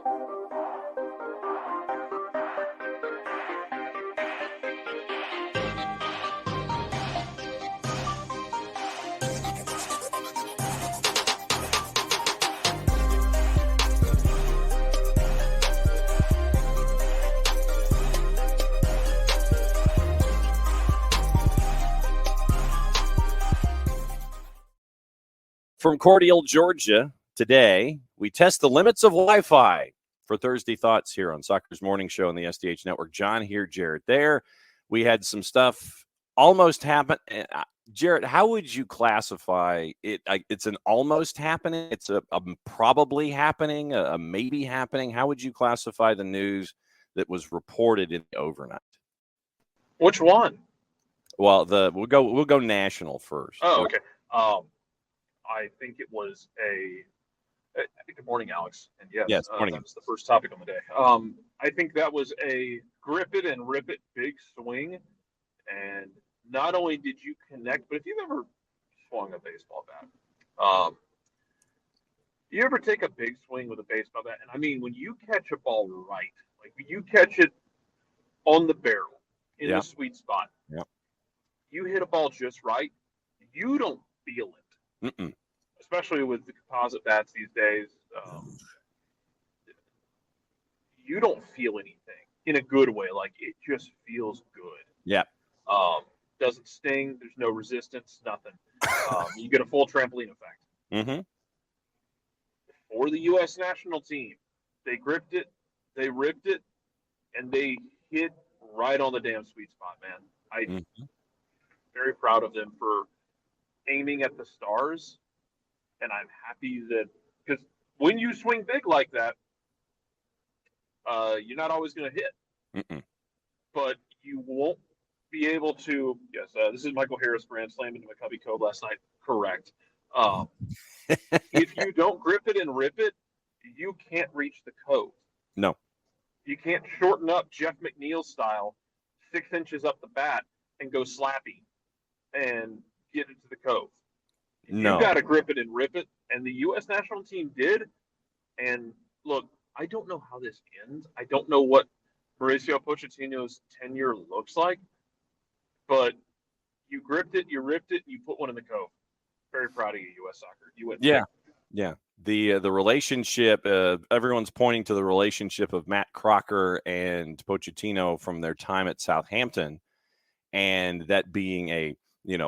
From Cordial, Georgia, today, we test the limits of Wi-Fi for Thursday Thoughts here on Soccer's Morning Show on the SDH Network. John here, Jarrett there. We had some stuff almost happen. Jarrett, how would you classify it? It's an almost happening. It's a probably happening, a maybe happening. How would you classify the news that was reported in the overnight? Which one? Well, we'll go national first. Oh, okay. I think it was good morning, Alex. And yes, morning. That was the first topic on the day. I think that was a grip it and rip it big swing. And not only did you connect, but if you've ever swung a baseball bat, you ever take a big swing with a baseball bat? And I mean, when you catch a ball right, like when you catch it on the barrel in the sweet spot, you hit a ball just right, you don't feel it. Mm-mm. Especially with the composite bats these days, you don't feel anything in a good way. Like, it just feels good. Yeah. Doesn't sting. There's no resistance, nothing. You get a full trampoline effect. Mm-hmm. For the U.S. national team, they gripped it, they ripped it, and they hit right on the damn sweet spot, man. I'm very proud of them for aiming at the stars, and I'm happy that, because when you swing big like that, you're not always going to hit. But you won't be able to. Yes, this is Michael Harris brand slammed into McCovey Cove last night. Correct. If you don't grip it and rip it, you can't reach the cove. No. You can't shorten up Jeff McNeil style 6 inches up the bat and go slappy and get it to the cove. No. You got to grip it and rip it, and the U.S. national team did. And look, I don't know how this ends. I don't know what Mauricio Pochettino's tenure looks like, but you gripped it, you ripped it, and you put one in the cove. Very proud of you, U.S. Soccer. You went. Yeah. The relationship, everyone's pointing to the relationship of Matt Crocker and Pochettino from their time at Southampton, and that being a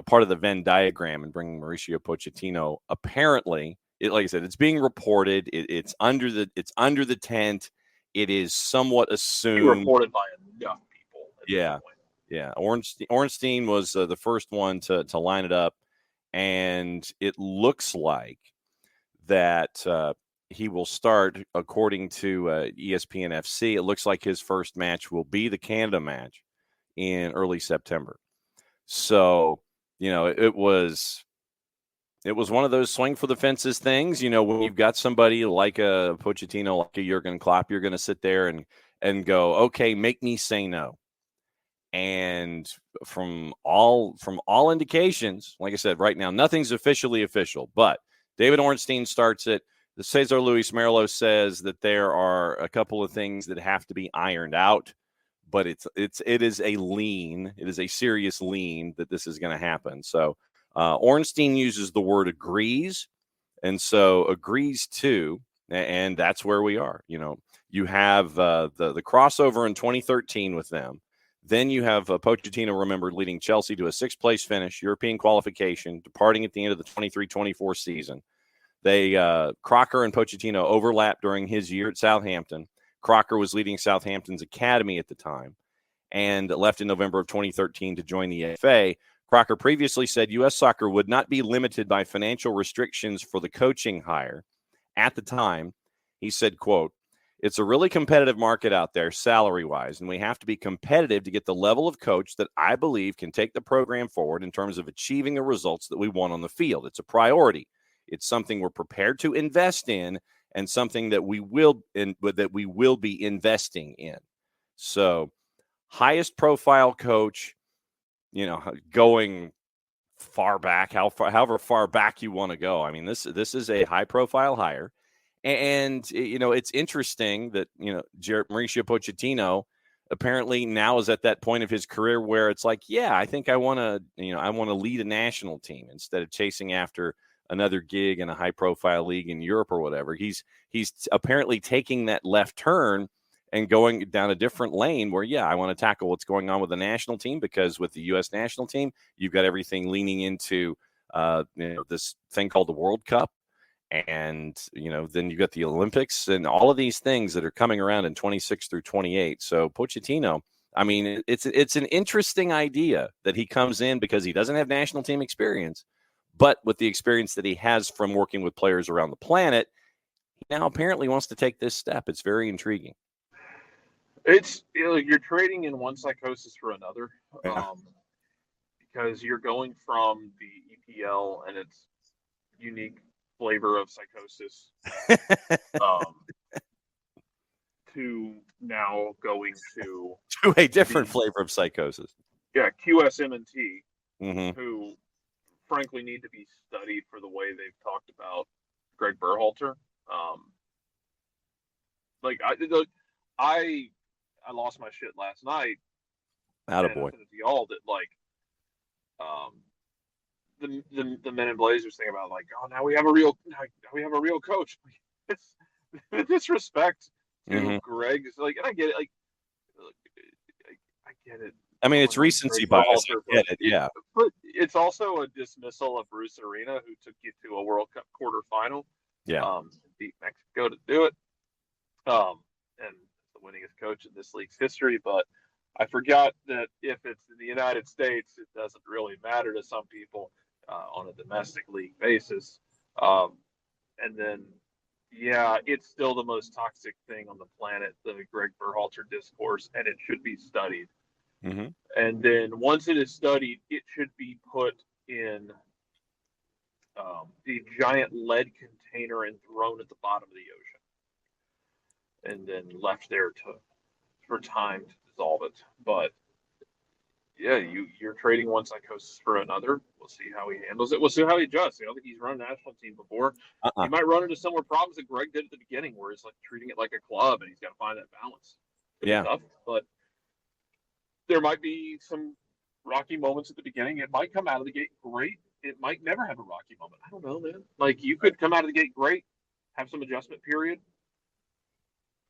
part of the Venn diagram and bringing Mauricio Pochettino. Apparently, like I said, it's being reported. It's under the tent. It is somewhat assumed. Reported by enough people. Yeah. Ornstein was the first one to line it up, and it looks like that he will start, according to ESPN FC. It looks like his first match will be the Canada match in early September. So, it was one of those swing for the fences things. When you've got somebody like a Pochettino, like a Jurgen Klopp, you're going to sit there and go, okay, make me say no. And from all indications, like I said, right now, nothing's officially official, but David Ornstein starts it. The Cesar Luis Merlo says that there are a couple of things that have to be ironed out, but it is a lean. It is a serious lean that this is going to happen. So Ornstein uses the word agrees, and so agrees to, and that's where we are. You have the crossover in 2013 with them. Then you have Pochettino, remember, leading Chelsea to a 6th place finish, European qualification, departing at the end of the 23-24 season. Crocker and Pochettino overlapped during his year at Southampton. Crocker was leading Southampton's academy at the time and left in November of 2013 to join the FA. Crocker previously said U.S. Soccer would not be limited by financial restrictions for the coaching hire. At the time, he said, quote, "It's a really competitive market out there salary-wise, and we have to be competitive to get the level of coach that I believe can take the program forward in terms of achieving the results that we want on the field. It's a priority. It's something we're prepared to invest in and something that we will be investing in." So, highest profile coach, going far back, however far back you want to go. I mean, this is a high profile hire, And it's interesting that, Mauricio Pochettino apparently now is at that point of his career where it's like, yeah, I think I want to lead a national team instead of chasing after another gig in a high profile league in Europe or whatever. He's apparently taking that left turn and going down a different lane where, yeah, I want to tackle what's going on with the national team, because with the U.S. national team, you've got everything leaning into this thing called the World Cup. And, then you got the Olympics and all of these things that are coming around in 26 through 28. So Pochettino, I mean, it's an interesting idea that he comes in because he doesn't have national team experience, but with the experience that he has from working with players around the planet, he now apparently wants to take this step. It's very intriguing. It's you're trading in one psychosis for another, Yeah. because you're going from the EPL and its unique flavor of psychosis to now going to a different flavor of psychosis. Yeah, QSMNT, mm-hmm. who frankly need to be studied for the way they've talked about Greg Berhalter. I lost my shit last night. Attaboy. Y'all that the Men in Blazers thing about now we have a real coach. It's the disrespect to Greg. And I get it. I get it. I mean, it's recency bias. I get it. Yeah, but it's also a dismissal of Bruce Arena, who took you to a World Cup quarterfinal. Yeah, beat Mexico to do it. And the winningest coach in this league's history. But I forgot that if it's in the United States, it doesn't really matter to some people on a domestic league basis. And then, yeah, it's still the most toxic thing on the planet, the Greg Berhalter discourse, and it should be studied. Mm-hmm. And then once it is studied, it should be put in the giant lead container and thrown at the bottom of the ocean, and then left there for time to dissolve it. But yeah, you're trading one psychosis for another. We'll see how he handles it. We'll see how he adjusts. I don't think he's run a national team before. He might run into similar problems that Greg did at the beginning, where it's like treating it like a club, and he's got to find that balance. Yeah. Tough, but there might be some rocky moments at the beginning. It might come out of the gate great. It might never have a rocky moment. I don't know, man. You could come out of the gate great, have some adjustment period,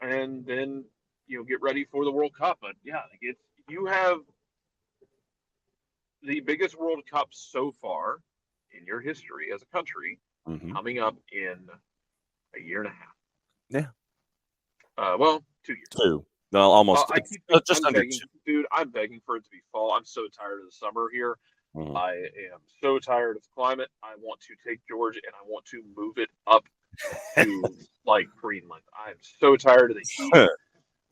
and then get ready for the World Cup. But yeah, you have the biggest World Cup so far in your history as a country coming up in a year and a half. Yeah. Well, 2 years. 2. No, almost. Just under 2. Dude, I'm begging for it to be fall. I'm so tired of the summer here. I am so tired of the climate. I want to take Georgia and I want to move it up to Greenland. I'm so tired of the heat.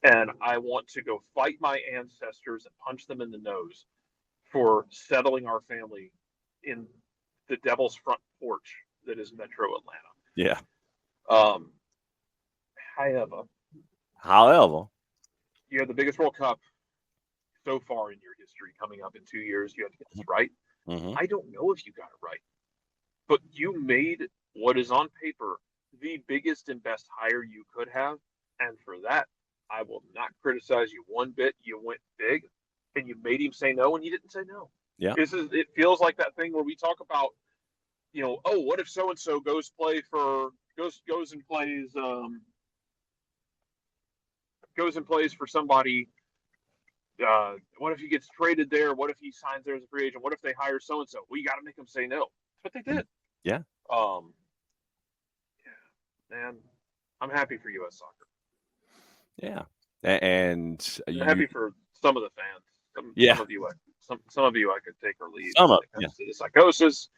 And I want to go fight my ancestors and punch them in the nose for settling our family in the devil's front porch that is Metro Atlanta. Yeah. However, you have the biggest World Cup so far in your history coming up in 2 years. You have to get this right. I don't know if you got it right, but you made what is on paper the biggest and best hire you could have. And for that, I will not criticize you one bit. You went big and you made him say no, and he didn't say no. Yeah. It feels like that thing where we talk about, what if so-and-so goes and plays for somebody. What if he gets traded there? What if he signs there as a free agent? What if they hire so-and-so? We got to make them say no. That's what they did. Yeah. Man, I'm happy for U.S. soccer. Yeah. And I'm happy for some of the fans. Some of you I could take or leave. Some of the psychosis.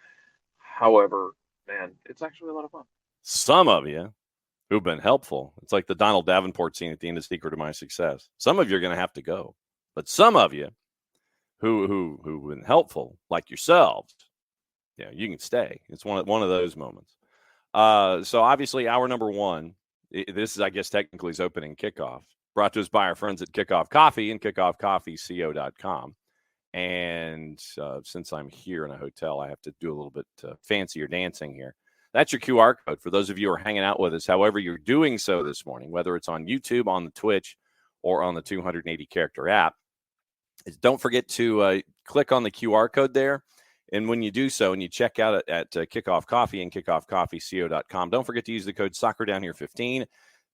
However, man, it's actually a lot of fun. Some of you who've been helpful. It's like the Donald Davenport scene at the end of Secret of My Success. Some of you are going to have to go, but some of you who've been helpful, like yourselves, you can stay. It's one of those moments. So obviously, hour number 1. This is, I guess, technically is opening kickoff. Brought to us by our friends at Kickoff Coffee and kickoffcoffeeco.com. And since I'm here in a hotel, I have to do a little bit fancier dancing here. That's your QR code for those of you who are hanging out with us, however you're doing so this morning, whether it's on YouTube, on the Twitch, or on the 280-character app. Don't forget to click on the QR code there. And when you do so and you check out at Kickoff Coffee and kickoffcoffeeco.com, don't forget to use the code SoccerDownHere15.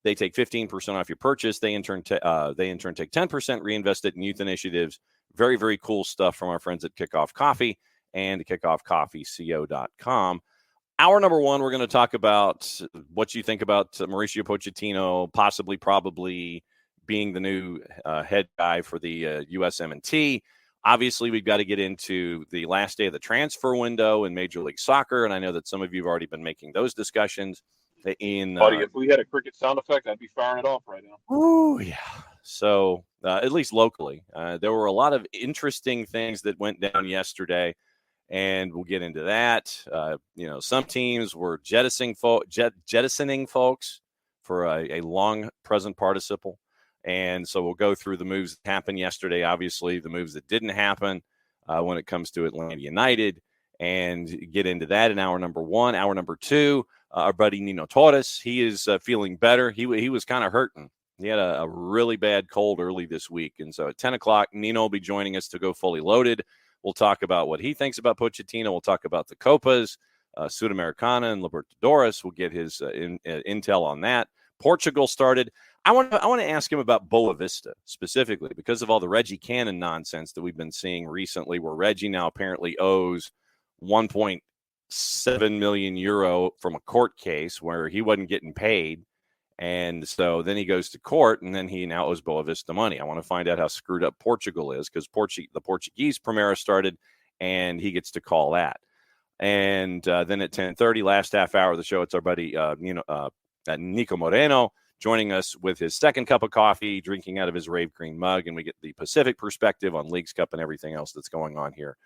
They take 15% off your purchase. They in turn take 10%, reinvest it in youth initiatives. Very, very cool stuff from our friends at Kickoff Coffee and kickoffcoffeeco.com. Hour number one, we're going to talk about what you think about Mauricio Pochettino, possibly, probably being the new head guy for the USMNT. Obviously, we've got to get into the last day of the transfer window in Major League Soccer, and I know that some of you have already been making those discussions. Buddy, if we had a cricket sound effect, I'd be firing it off right now. Oh, yeah. So, at least locally, there were a lot of interesting things that went down yesterday, and we'll get into that. Some teams were jettisoning folks for a long present participle. And so we'll go through the moves that happened yesterday, obviously, the moves that didn't happen when it comes to Atlanta United, and get into that in hour number one. Hour number two, our buddy Nino Torres, he is feeling better. He was kind of hurting. He had a really bad cold early this week. And so at 10 o'clock, Nino will be joining us to go fully loaded. We'll talk about what he thinks about Pochettino. We'll talk about the Copas, Sudamericana, and Libertadores. We'll get his intel on that. Portugal started. I want to ask him about Boa Vista specifically because of all the Reggie Cannon nonsense that we've been seeing recently, where Reggie now apparently owes 1.7 million euro from a court case where he wasn't getting paid. And so then he goes to court, and then he now owes Boa Vista money. I want to find out how screwed up Portugal is because the Portuguese Primera started, and he gets to call that. And then at 10:30, last half hour of the show, it's our buddy Niko Moreno joining us with his second cup of coffee, drinking out of his Rave Green mug, and we get the Pacific perspective on Leagues Cup and everything else that's going on here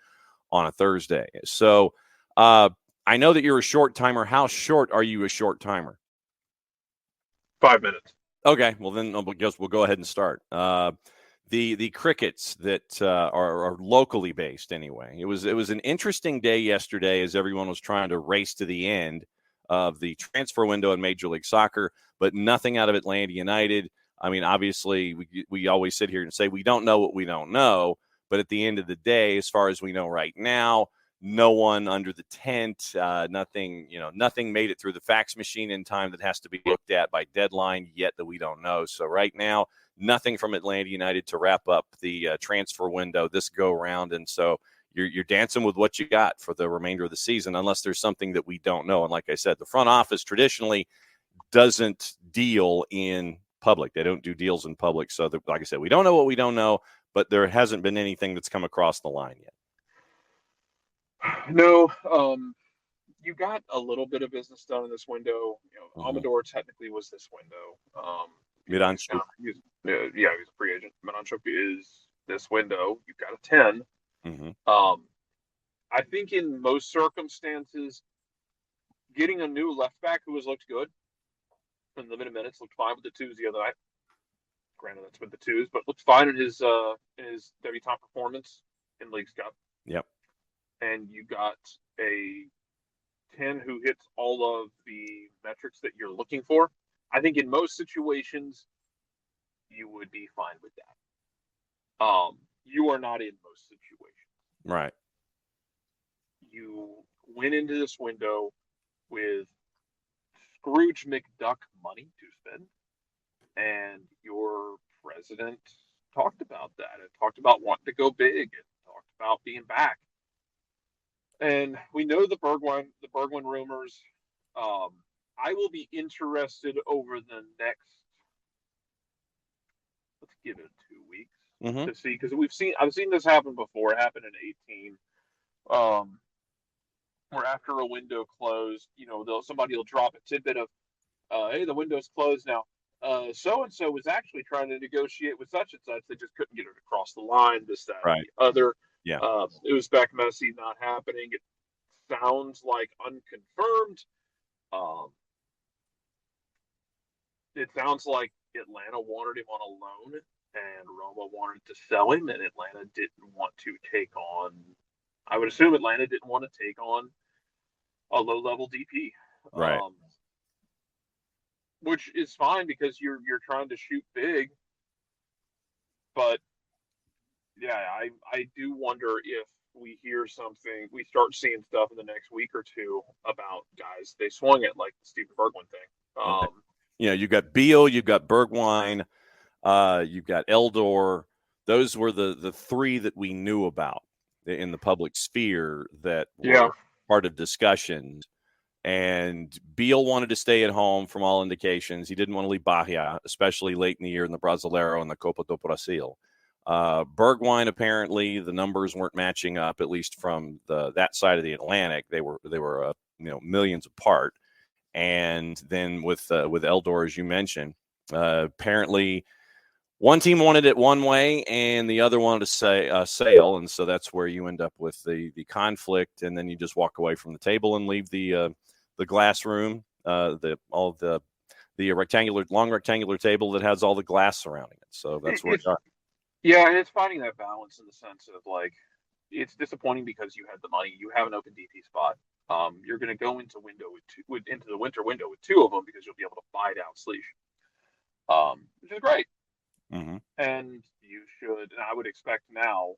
on a Thursday. So I know that you're a short timer. How short are you a short timer? 5 minutes. Okay, well then I guess we'll go ahead and start. The crickets that are locally based anyway. It was an interesting day yesterday as everyone was trying to race to the end of the transfer window in Major League Soccer, but nothing out of Atlanta United. I mean, obviously, we always sit here and say we don't know what we don't know, but at the end of the day, as far as we know right now, no one under the tent, nothing made it through the fax machine in time that has to be looked at by deadline yet that we don't know. So right now, nothing from Atlanta United to wrap up the transfer window this go round, and so you're dancing with what you got for the remainder of the season, unless there's something that we don't know. And like I said, the front office traditionally doesn't deal in public. They don't do deals in public. So like I said, we don't know what we don't know, but there hasn't been anything that's come across the line yet. No, you got a little bit of business done in this window. Amador technically was this window. Miranchuk. He's a free agent. Miranchuk is this window. You've got a 10. Mm-hmm. I think in most circumstances, getting a new left back who has looked good in limited minutes, looked fine with the twos the other night. Granted, that's with the twos, but looked fine in his debutante performance in Leagues Cup. Yep. And you got a 10 who hits all of the metrics that you're looking for. I think in most situations, you would be fine with that. You are not in most situations. Right. You went into this window with Scrooge McDuck money to spend, and your president talked about that. It talked about wanting to go big. It talked about being back. And we know the Bergwijn rumors. I will be interested over the next, let's give it 2 weeks to see, because I've seen this happen before. It happened in 18, where after a window closed, somebody will drop a tidbit of, hey, the window's closed now. So and so was actually trying to negotiate with such and such. They just couldn't get it across the line. This, that, right. and the other. Yeah. Uzbek Messi not happening. It sounds like unconfirmed. It sounds like Atlanta wanted him on a loan, and Roma wanted to sell him, and Atlanta didn't want to take on. I would assume Atlanta didn't want to take on a low-level DP. Right. Which is fine because you're trying to shoot big, but yeah, I do wonder if we start seeing stuff in the next week or two about guys they swung it like the Stephen Bergwijn thing. Right. You've got Beal, you've got Bergwijn, you've got Eldor. Those were the three that we knew about in the public sphere that were part of discussions. And Beal wanted to stay at home from all indications. He didn't want to leave Bahia, especially late in the year in the Brasileiro and the Copa do Brasil. Bergwijn, apparently the numbers weren't matching up, at least from that side of the Atlantic. They were millions apart. And then with Eldor, as you mentioned, apparently one team wanted it one way and the other wanted to sail, and so that's where you end up with the conflict, and then you just walk away from the table and leave the glass room, the long rectangular table that has all the glass surrounding it. So that's where it's at. Yeah, and it's finding that balance in the sense of like it's disappointing because you had the money, you have an open DP spot. You're going to go into the winter window with two of them because you'll be able to buy down Sleesh, which is great. Mm-hmm. And you should, and I would expect now.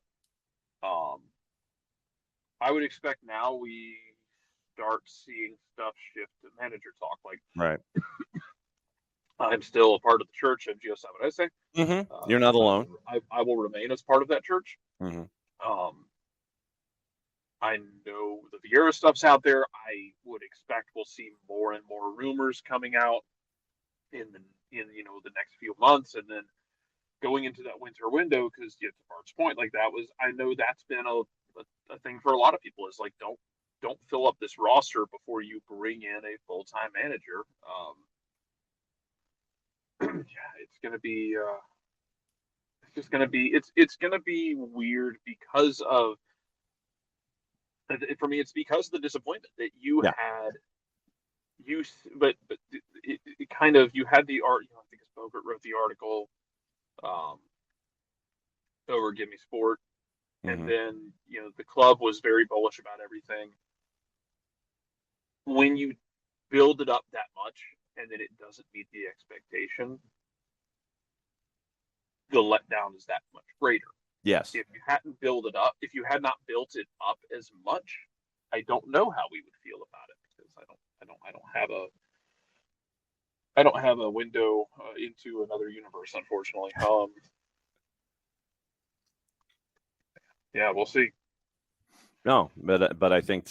We start seeing stuff shift to manager talk. Like, right. I'm still a part of the church of GS7. Mm-hmm. You're not alone. I will remain as part of that church. Mm-hmm. I know the Vieira stuff's out there. I would expect we'll see more and more rumors coming out in the next few months, and then going into that winter window, because to Bart's point, like I know that's been a thing for a lot of people is like don't fill up this roster before you bring in a full-time manager. It's gonna be it's gonna be weird because of for me it's because of the disappointment that you had but it kind of you had the art. I think it's Bogart wrote the article over Give Me Sport. And then, the club was very bullish about everything. When you build it up that much and then it doesn't meet the expectation, the letdown is that much greater. Yes. If you had not built it up as much, I don't know how we would feel about it because I don't have a window into another universe, unfortunately. Yeah, we'll see. No, but I think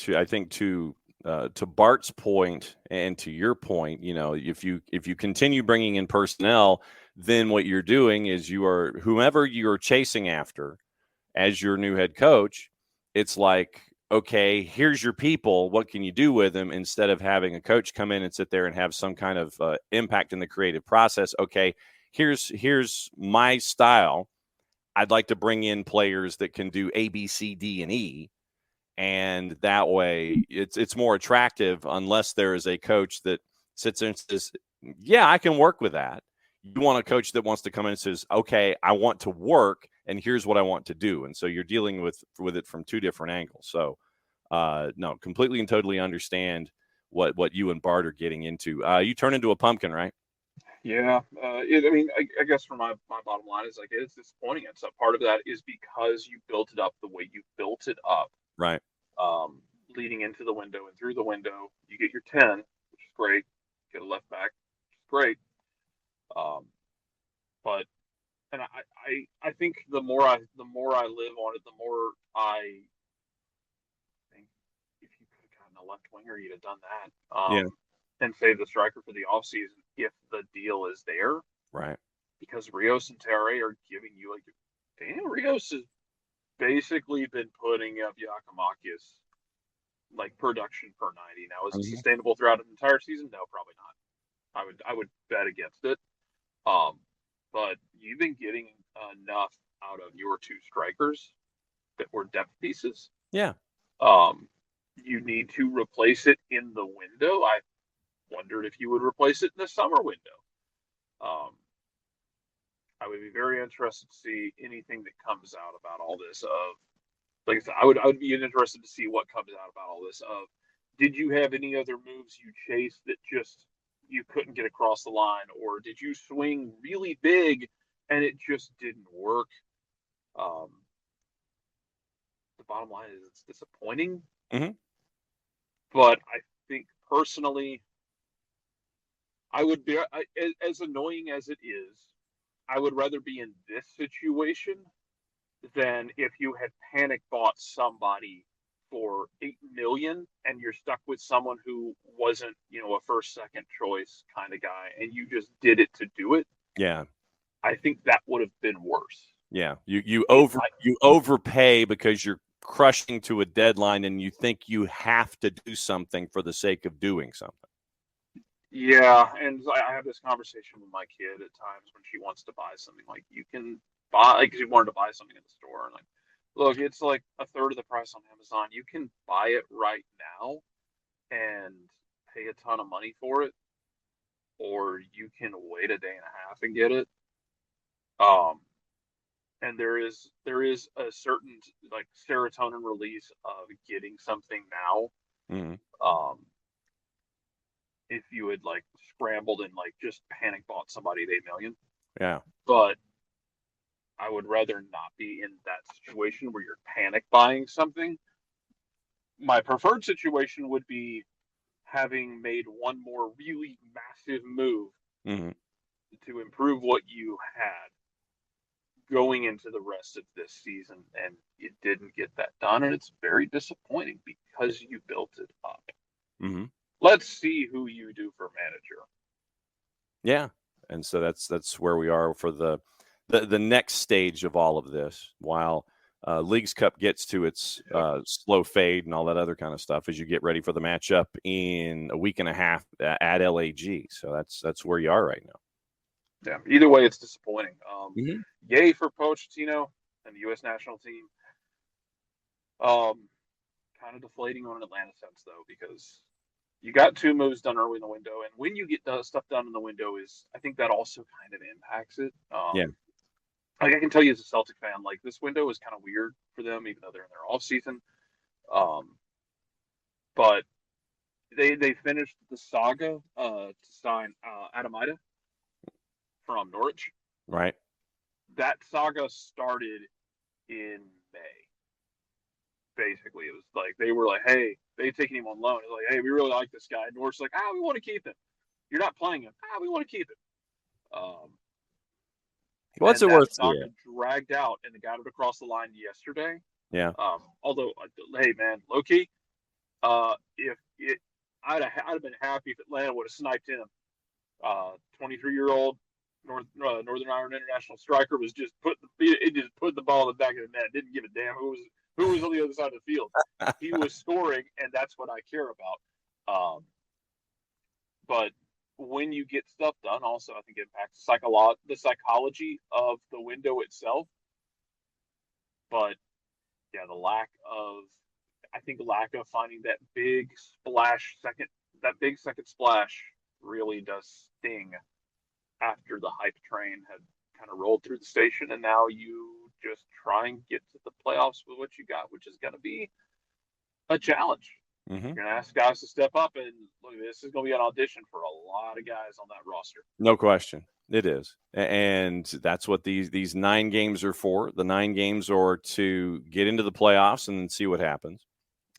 to Bart's point and to your point, if you continue bringing in personnel, then what you're doing is you are whomever you're chasing after as your new head coach. It's like, okay, here's your people. What can you do with them instead of having a coach come in and sit there and have some kind of impact in the creative process? Okay, here's my style. I'd like to bring in players that can do A, B, C, D, and E. And that way it's more attractive unless there is a coach that sits there and says, yeah, I can work with that. You want a coach that wants to come in and says, okay, I want to work and here's what I want to do. And so you're dealing with it from two different angles. So no, completely and totally understand what you and Bart are getting into. You turn into a pumpkin, right? Yeah. I guess for my bottom line is like, it's disappointing. And so part of that is because you built it up the way you built it up. Right. Leading into the window and through the window, you get your 10, which is great. Get a left back, which is great. But I think the more I live on it, the more I think if you could have gotten a left winger, you'd have done that. And save the striker for the offseason if the deal is there. Right. Because Rios and Terry are giving you like Daniel Rios has basically been putting up Giacomakis like production per 90. Now, is it sustainable throughout an entire season? No, probably not. I would bet against it. But you've been getting enough out of your two strikers that were depth pieces. Yeah. You need to replace it in the window. I wondered if you would replace it in the summer window. I would be very interested to see anything that comes out about all this. Like I said, I would be interested to see what comes out about all this. did you have any other moves you chased that just you couldn't get across the line, or did you swing really big and it just didn't work? The bottom line is it's disappointing, Mm-hmm. but I think personally, I would be as annoying as it is. I would rather be in this situation than if you had panic bought somebody for 8 million and you're stuck with someone who wasn't, a first, second choice kind of guy, and you just did it to do it. Yeah. I think that would have been worse. Yeah. You overpay because you're crushing to a deadline and you think you have to do something for the sake of doing something. Yeah, and I have this conversation with my kid at times when she wants to buy something. Like, you can buy, because she wanted to buy something in the store, and like, look, it's like a third of the price on Amazon. You can buy it right now and pay a ton of money for it, or you can wait a day and a half and get it. And there is a certain like serotonin release of getting something now. Mm-hmm. If you had like scrambled and like just panic bought somebody at 8 million. Yeah. But I would rather not be in that situation where you're panic buying something. My preferred situation would be having made one more really massive move Mm-hmm. to improve what you had going into the rest of this season, and you didn't get that done, and it's very disappointing because you built it up. Mm-hmm. Let's see who you do for manager. Yeah, and so that's where we are for the next stage of all of this. While Leagues Cup gets to its slow fade and all that other kind of stuff, as you get ready for the matchup in a week and a half at LAG. So that's where you are right now. Yeah. Either way, it's disappointing. Mm-hmm. Yay for Poch, Nino, and the U.S. national team. Kind of deflating on an Atlanta sense though, because you got 2 moves done early in the window, and when you get stuff done in the window, I think that also kind of impacts it. Yeah. Like, I can tell you as a Celtic fan, like, this window is kind of weird for them, even though they're in their off season. But they finished the saga to sign Adamida from Norwich. Right. That saga started in May. Basically, it was like they were like, "Hey," they taken him on loan. It's like, "Hey, we really like this guy." And Norwich's like, "We want to keep him. You're not playing him. We want to keep him." What's and it worth? Saga dragged out, and they got it across the line yesterday. Yeah. Although, hey man, low key, I'd have been happy if Atlanta would have sniped him. 23-year-old Northern Ireland international striker was just put the ball in the back of the net. Didn't give a damn who was on the other side of the field. He was scoring, and that's what I care about. But when you get stuff done, also I think it impacts the psychology of the window itself. But yeah, the lack of finding that big second splash really does sting after the hype train had kind of rolled through the station, and now you just try and get to the playoffs with what you got, which is going to be a challenge. Mm-hmm. You're going to ask guys to step up, and look, this is going to be an audition for a lot of guys on that roster. No question. It is. And that's what these 9 games are for. The 9 games are to get into the playoffs and then see what happens.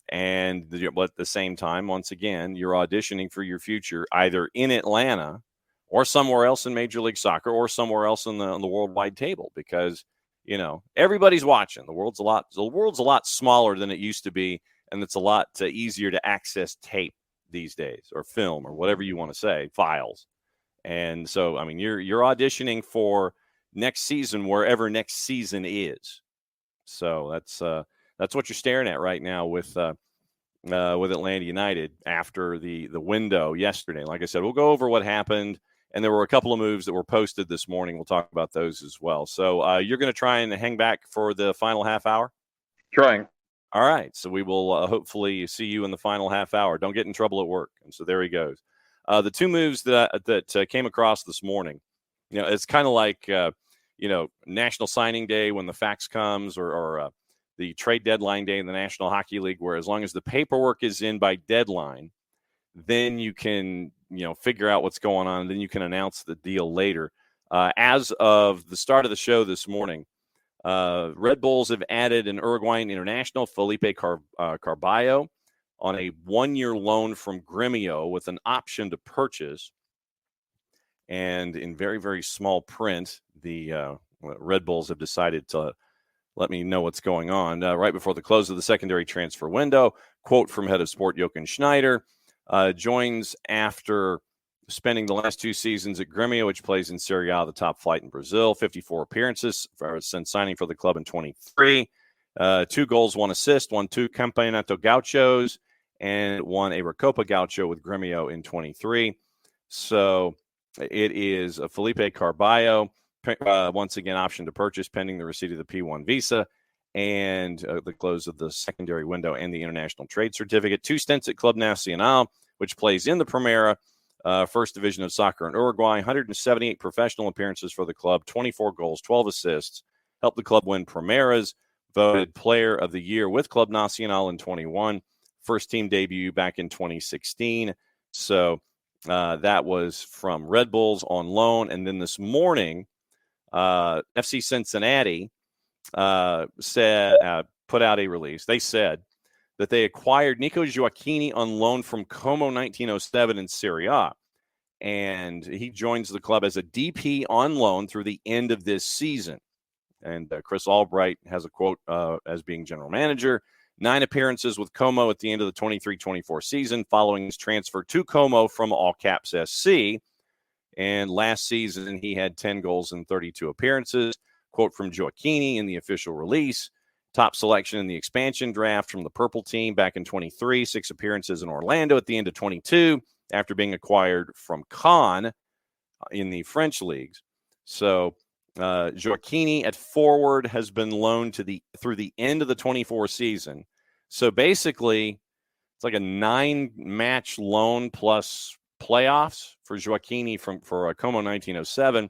And but at the same time, once again, you're auditioning for your future either in Atlanta or somewhere else in Major League Soccer or somewhere else on the worldwide table, because everybody's watching. The world's a lot smaller than it used to be, and it's a lot easier to access tape these days, or film, or whatever you want to say, files. And so, I mean, you're auditioning for next season wherever next season is. So that's what you're staring at right now with Atlanta United after the window yesterday. Like I said, we'll go over what happened, and there were a couple of moves that were posted this morning. We'll talk about those as well. So you're going to try and hang back for the final half hour? Trying. All right. So we will hopefully see you in the final half hour. Don't get in trouble at work. And so there he goes. The 2 moves that came across this morning, it's kind of like, National Signing Day when the fax comes, or the trade deadline day in the National Hockey League, where as long as the paperwork is in by deadline, then you can, figure out what's going on. And then you can announce the deal later. As of the start of the show this morning, Red Bulls have added an Uruguayan international, Felipe Carballo, on a 1-year loan from Gremio with an option to purchase. And in very, very small print, the Red Bulls have decided to let me know what's going on. Right before the close of the secondary transfer window, quote from head of sport Jochen Schneider, joins after spending the last 2 seasons at Gremio, which plays in Serie A, the top flight in Brazil, 54 appearances since signing for the club in 23, 2 goals, 1 assist, won 2 Campeonato Gauchos, and won a Recopa Gaucho with Gremio in 23. So it is a Felipe Carballo, once again, option to purchase pending the receipt of the P1 visa and the close of the secondary window and the international trade certificate. 2 stints at Club Nacional, which plays in the Primera, first division of soccer in Uruguay, 178 professional appearances for the club, 24 goals, 12 assists, helped the club win Primeras, voted player of the year with Club Nacional in 21, first team debut back in 2016. So that was from Red Bulls on loan. And then this morning, FC Cincinnati put out a release. They said that they acquired Nico Gioacchini on loan from Como 1907 in Serie A. And he joins the club as a DP on loan through the end of this season. And Chris Albright has a quote as being general manager. 9 appearances with Como at the end of the 23-24 season following his transfer to Como from All Caps SC. And last season, he had 10 goals and 32 appearances. Quote from Gioacchini in the official release. Top selection in the expansion draft from the Purple team back in 23, 6 appearances in Orlando at the end of 22 after being acquired from Caen in the French leagues. So Gioacchini at forward has been loaned through the end of the 24 season. So basically, it's like a 9-match loan plus playoffs for Gioacchini for Como 1907.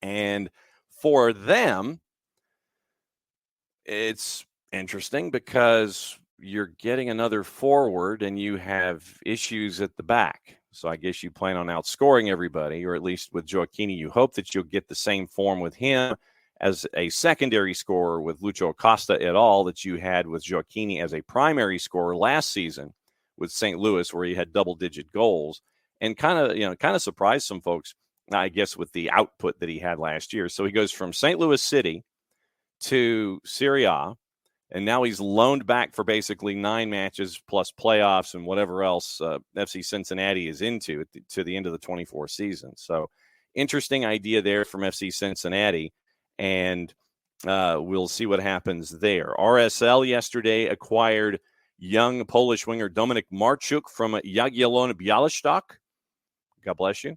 And for them, it's interesting because you're getting another forward and you have issues at the back. So I guess you plan on outscoring everybody, or at least with Gioacchini, you hope that you'll get the same form with him as a secondary scorer with Lucho Acosta et al. That you had with Gioacchini as a primary scorer last season with St. Louis, where he had double-digit goals and kind of surprised some folks, I guess, with the output that he had last year. So he goes from St. Louis City to Serie A, and now he's loaned back for basically 9 matches plus playoffs and whatever else FC Cincinnati is into to the end of the 24 season. So interesting idea there from FC Cincinnati, and we'll see what happens there. RSL yesterday acquired young Polish winger Dominik Marchuk from Jagiellon Białystok. God bless you.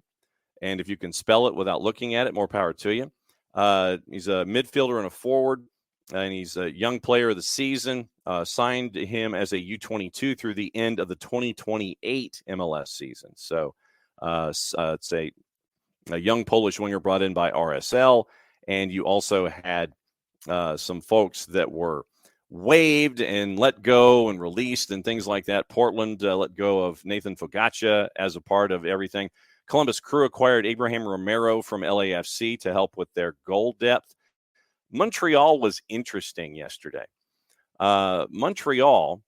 And if you can spell it without looking at it, more power to you. He's a midfielder and a forward, and he's a young player of the season. Signed him as a U22 through the end of the 2028 MLS season. So it's a young Polish winger brought in by RSL, and you also had some folks that were waived and let go and released and things like that. Portland let go of Nathan Fogaccia as a part of everything. Columbus Crew acquired Abraham Romero from LAFC to help with their goal depth. Montreal was interesting yesterday. Montreal,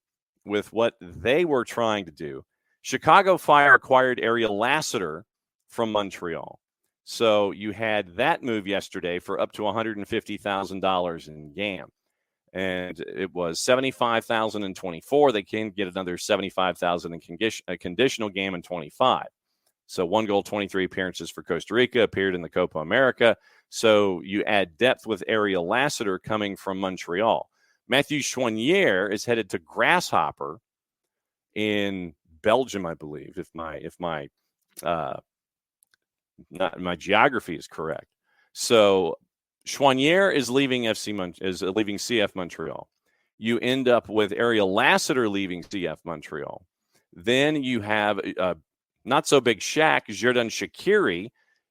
with what they were trying to do, Chicago Fire acquired Ariel Lassiter from Montreal. So you had that move yesterday for up to $150,000 in GAM. And it was $75,000 in 24. They can get another $75,000 in conditional GAM in 25. So 1 goal, 23 appearances for Costa Rica, appeared in the Copa America. So you add depth with Ariel Lassiter coming from Montreal. Matthew Choinière is headed to Grasshopper in Belgium, I believe, if my geography is correct. So Choinière is leaving leaving CF Montreal. You end up with Ariel Lassiter leaving CF Montreal. Then you have not so big Shaq, Xherdan Shaqiri,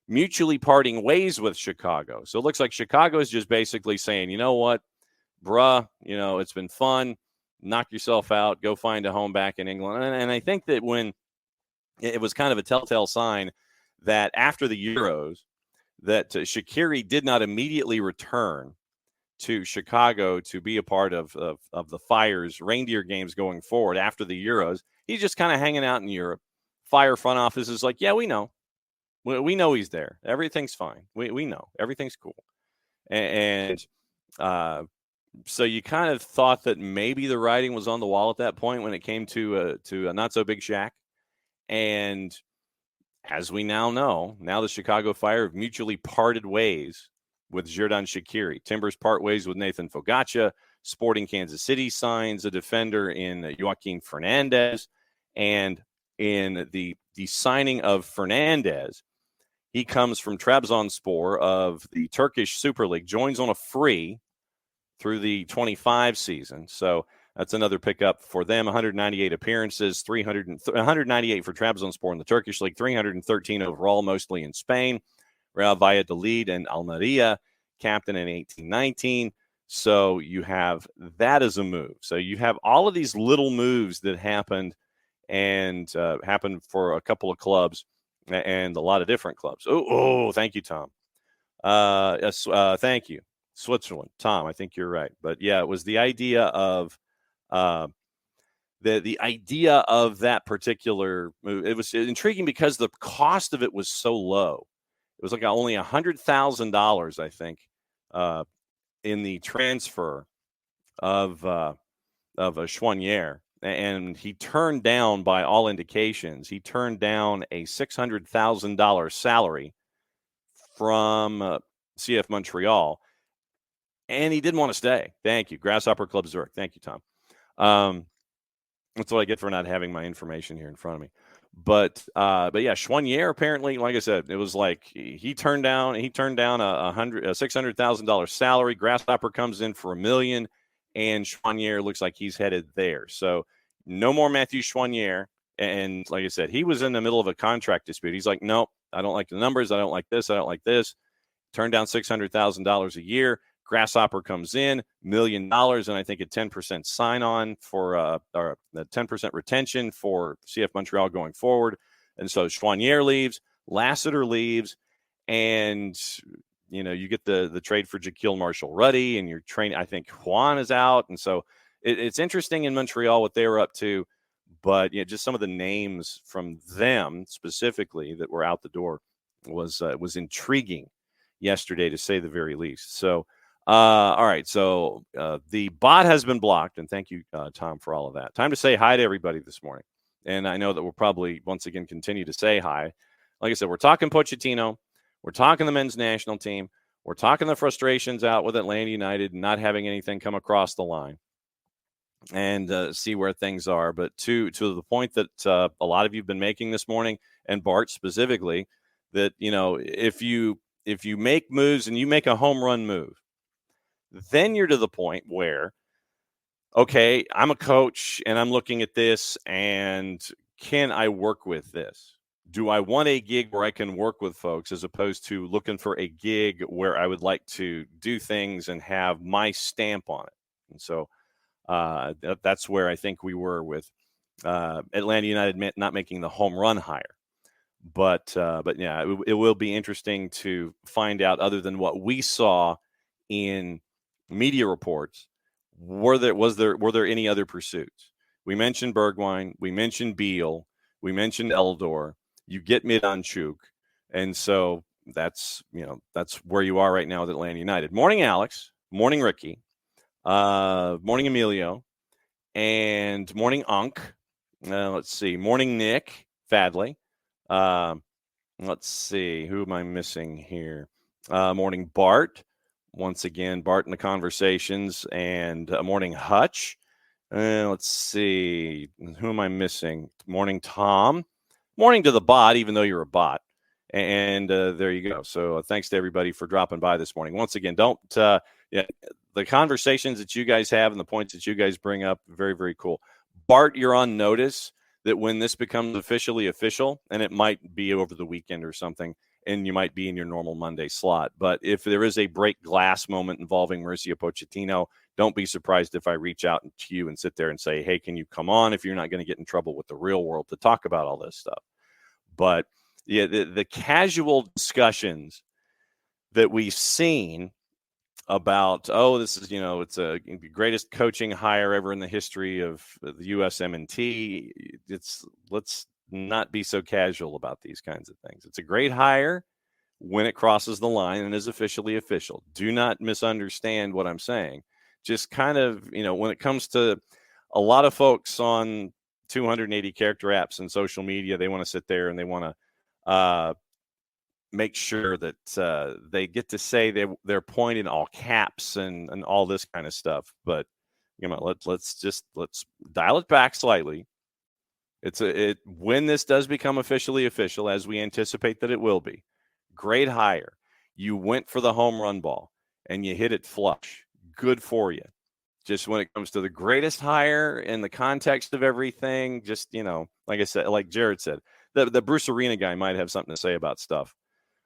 mutually parting ways with Chicago. So it looks like Chicago is just basically saying, you know what, bruh, it's been fun. Knock yourself out. Go find a home back in England. And I think that when it was kind of a telltale sign that after the Euros, that Shaqiri did not immediately return to Chicago to be a part of the Fire's reindeer games going forward after the Euros. He's just kind of hanging out in Europe. Fire front office is like, yeah, we know. We know he's there. Everything's fine. We know. Everything's cool. And so you kind of thought that maybe the writing was on the wall at that point when it came to a not-so-big Shaq. And as we now know, the Chicago Fire have mutually parted ways with Xherdan Shaqiri. Timbers part ways with Nathan Fogaccia. Sporting Kansas City signs a defender in Joaquin Fernandez. And in the signing of Fernandez, he comes from Trabzonspor of the Turkish Super League, joins on a free through the 25 season. So that's another pickup for them. 198 appearances, 198 for Trabzonspor in the Turkish League, 313 overall, mostly in Spain. Real Valladolid and Almeria, captain in 18-19. So you have that as a move. So you have all of these little moves that happened and happened for a couple of clubs and a lot of different clubs. Oh, thank you, Tom. Yes, thank you. Switzerland. Tom, I think you're right. But yeah, it was the idea of the idea of that particular move. It was intriguing because the cost of it was so low. It was like only $100,000, I think, in the transfer of a Chouanier. And he turned down, by all indications, a $600,000 salary from CF Montreal. And he didn't want to stay. Thank you. Grasshopper Club Zurich. Thank you, Tom. That's what I get for not having my information here in front of me. But yeah, Chouanier apparently, like I said, it was like he turned down a $600,000 salary. Grasshopper comes in for $1 million, and Chouanier looks like he's headed there. So no more Matthew Chouanier. And like I said, he was in the middle of a contract dispute. He's like, nope, I don't like the numbers. I don't like this. I don't like this. Turned down $600,000 a year. Grasshopper comes in, $1 million, and I think a 10% sign-on for or the 10% retention for CF Montreal going forward. And so Chouanier leaves, Lassiter leaves, and you get the trade for Jaquil Marshall-Ruddy, and you're training. I think Juan is out, and so it's interesting in Montreal what they were up to. But just some of the names from them specifically that were out the door was intriguing yesterday, to say the very least. So. All right, so the bot has been blocked, and thank you, Tom, for all of that. Time to say hi to everybody this morning, and I know that we'll probably once again continue to say hi. Like I said, we're talking Pochettino, we're talking the men's national team, we're talking the frustrations out with Atlanta United and not having anything come across the line, and see where things are. But to the point that a lot of you've been making this morning, and Bart specifically, that if you make moves and you make a home run move, then you're to the point where, okay, I'm a coach and I'm looking at this, and can I work with this? Do I want a gig where I can work with folks as opposed to looking for a gig where I would like to do things and have my stamp on it? And so that's where I think we were with Atlanta United not making the home run hire. But yeah, it will be interesting to find out, other than what we saw in media reports, were there any other pursuits? We mentioned Bergwijn, we mentioned Beal, we mentioned Eldor. You get Midanchuk, and so that's where you are right now with Atlanta United. Morning, Alex. Morning, Ricky. Morning, Emilio, and morning, Unk. Let's see. Morning, Nick Fadley. Let's see. Who am I missing here? Morning, Bart. Once again, Bart in the conversations, and morning, Hutch. Let's see. Who am I missing? Morning, Tom. Morning to the bot, even though you're a bot. And there you go. So thanks to everybody for dropping by this morning. Once again, the conversations that you guys have and the points that you guys bring up, very, very cool. Bart, you're on notice that when this becomes officially official, and it might be over the weekend or something, and you might be in your normal Monday slot. But if there is a break glass moment involving Mauricio Pochettino, don't be surprised if I reach out to you and sit there and say, hey, can you come on if you're not going to get in trouble with the real world to talk about all this stuff. But yeah, the casual discussions that we've seen about, this is, it's the greatest coaching hire ever in the history of the USMNT. Let's not be so casual about these kinds of things. It's a great hire when it crosses the line and is officially official. Do not misunderstand what I'm saying. Just kind of, when it comes to a lot of folks on 280 character apps and social media, they want to sit there and they want to make sure that they get to say their point in all caps and all this kind of stuff. But let's dial it back slightly. When this does become officially official, as we anticipate that it will be, great hire. You went for the home run ball and you hit it flush. Good for you. Just when it comes to the greatest hire in the context of everything, just, like I said, like Jarrett said, the Bruce Arena guy might have something to say about stuff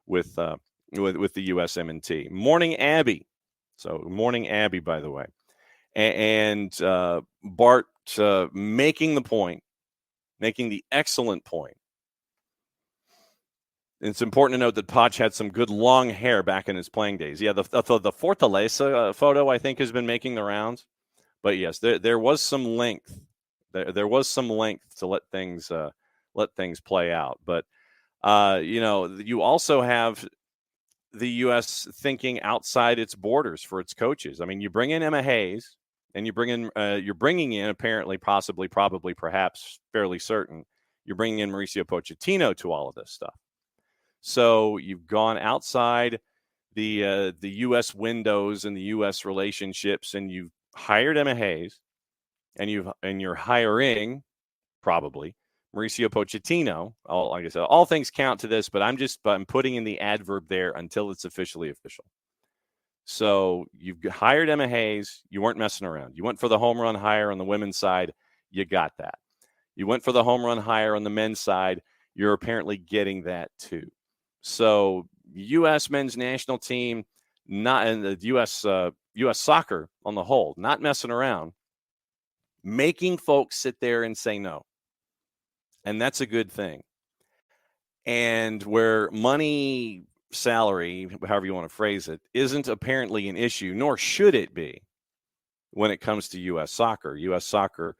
with the USMNT. Morning, Abby. So morning, Abby, by the way. And Bart making the excellent point. It's important to note that Poch had some good long hair back in his playing days. Yeah, the Fortaleza photo, I think, has been making the rounds. But yes, there was some length. There was some length to let things play out. But you also have the U.S. thinking outside its borders for its coaches. I mean, you bring in Emma Hayes, and you're bringing in apparently, possibly, probably, perhaps, fairly certain, you're bringing in Mauricio Pochettino to all of this stuff. So you've gone outside the U.S. windows and the U.S. relationships, and you've hired Emma Hayes, and you're hiring probably Mauricio Pochettino. Like I said, all things count to this, but I'm putting in the adverb there until it's officially official. So you've hired Emma Hayes. You weren't messing around. You went for the home run hire on the women's side. You got that. You went for the home run hire on the men's side. You're apparently getting that too. So U.S. men's national team, not in the U.S. soccer on the whole, not messing around, making folks sit there and say no. And that's a good thing. And where money, salary, however you want to phrase it, isn't apparently an issue, nor should it be when it comes to U.S. soccer. U.S. soccer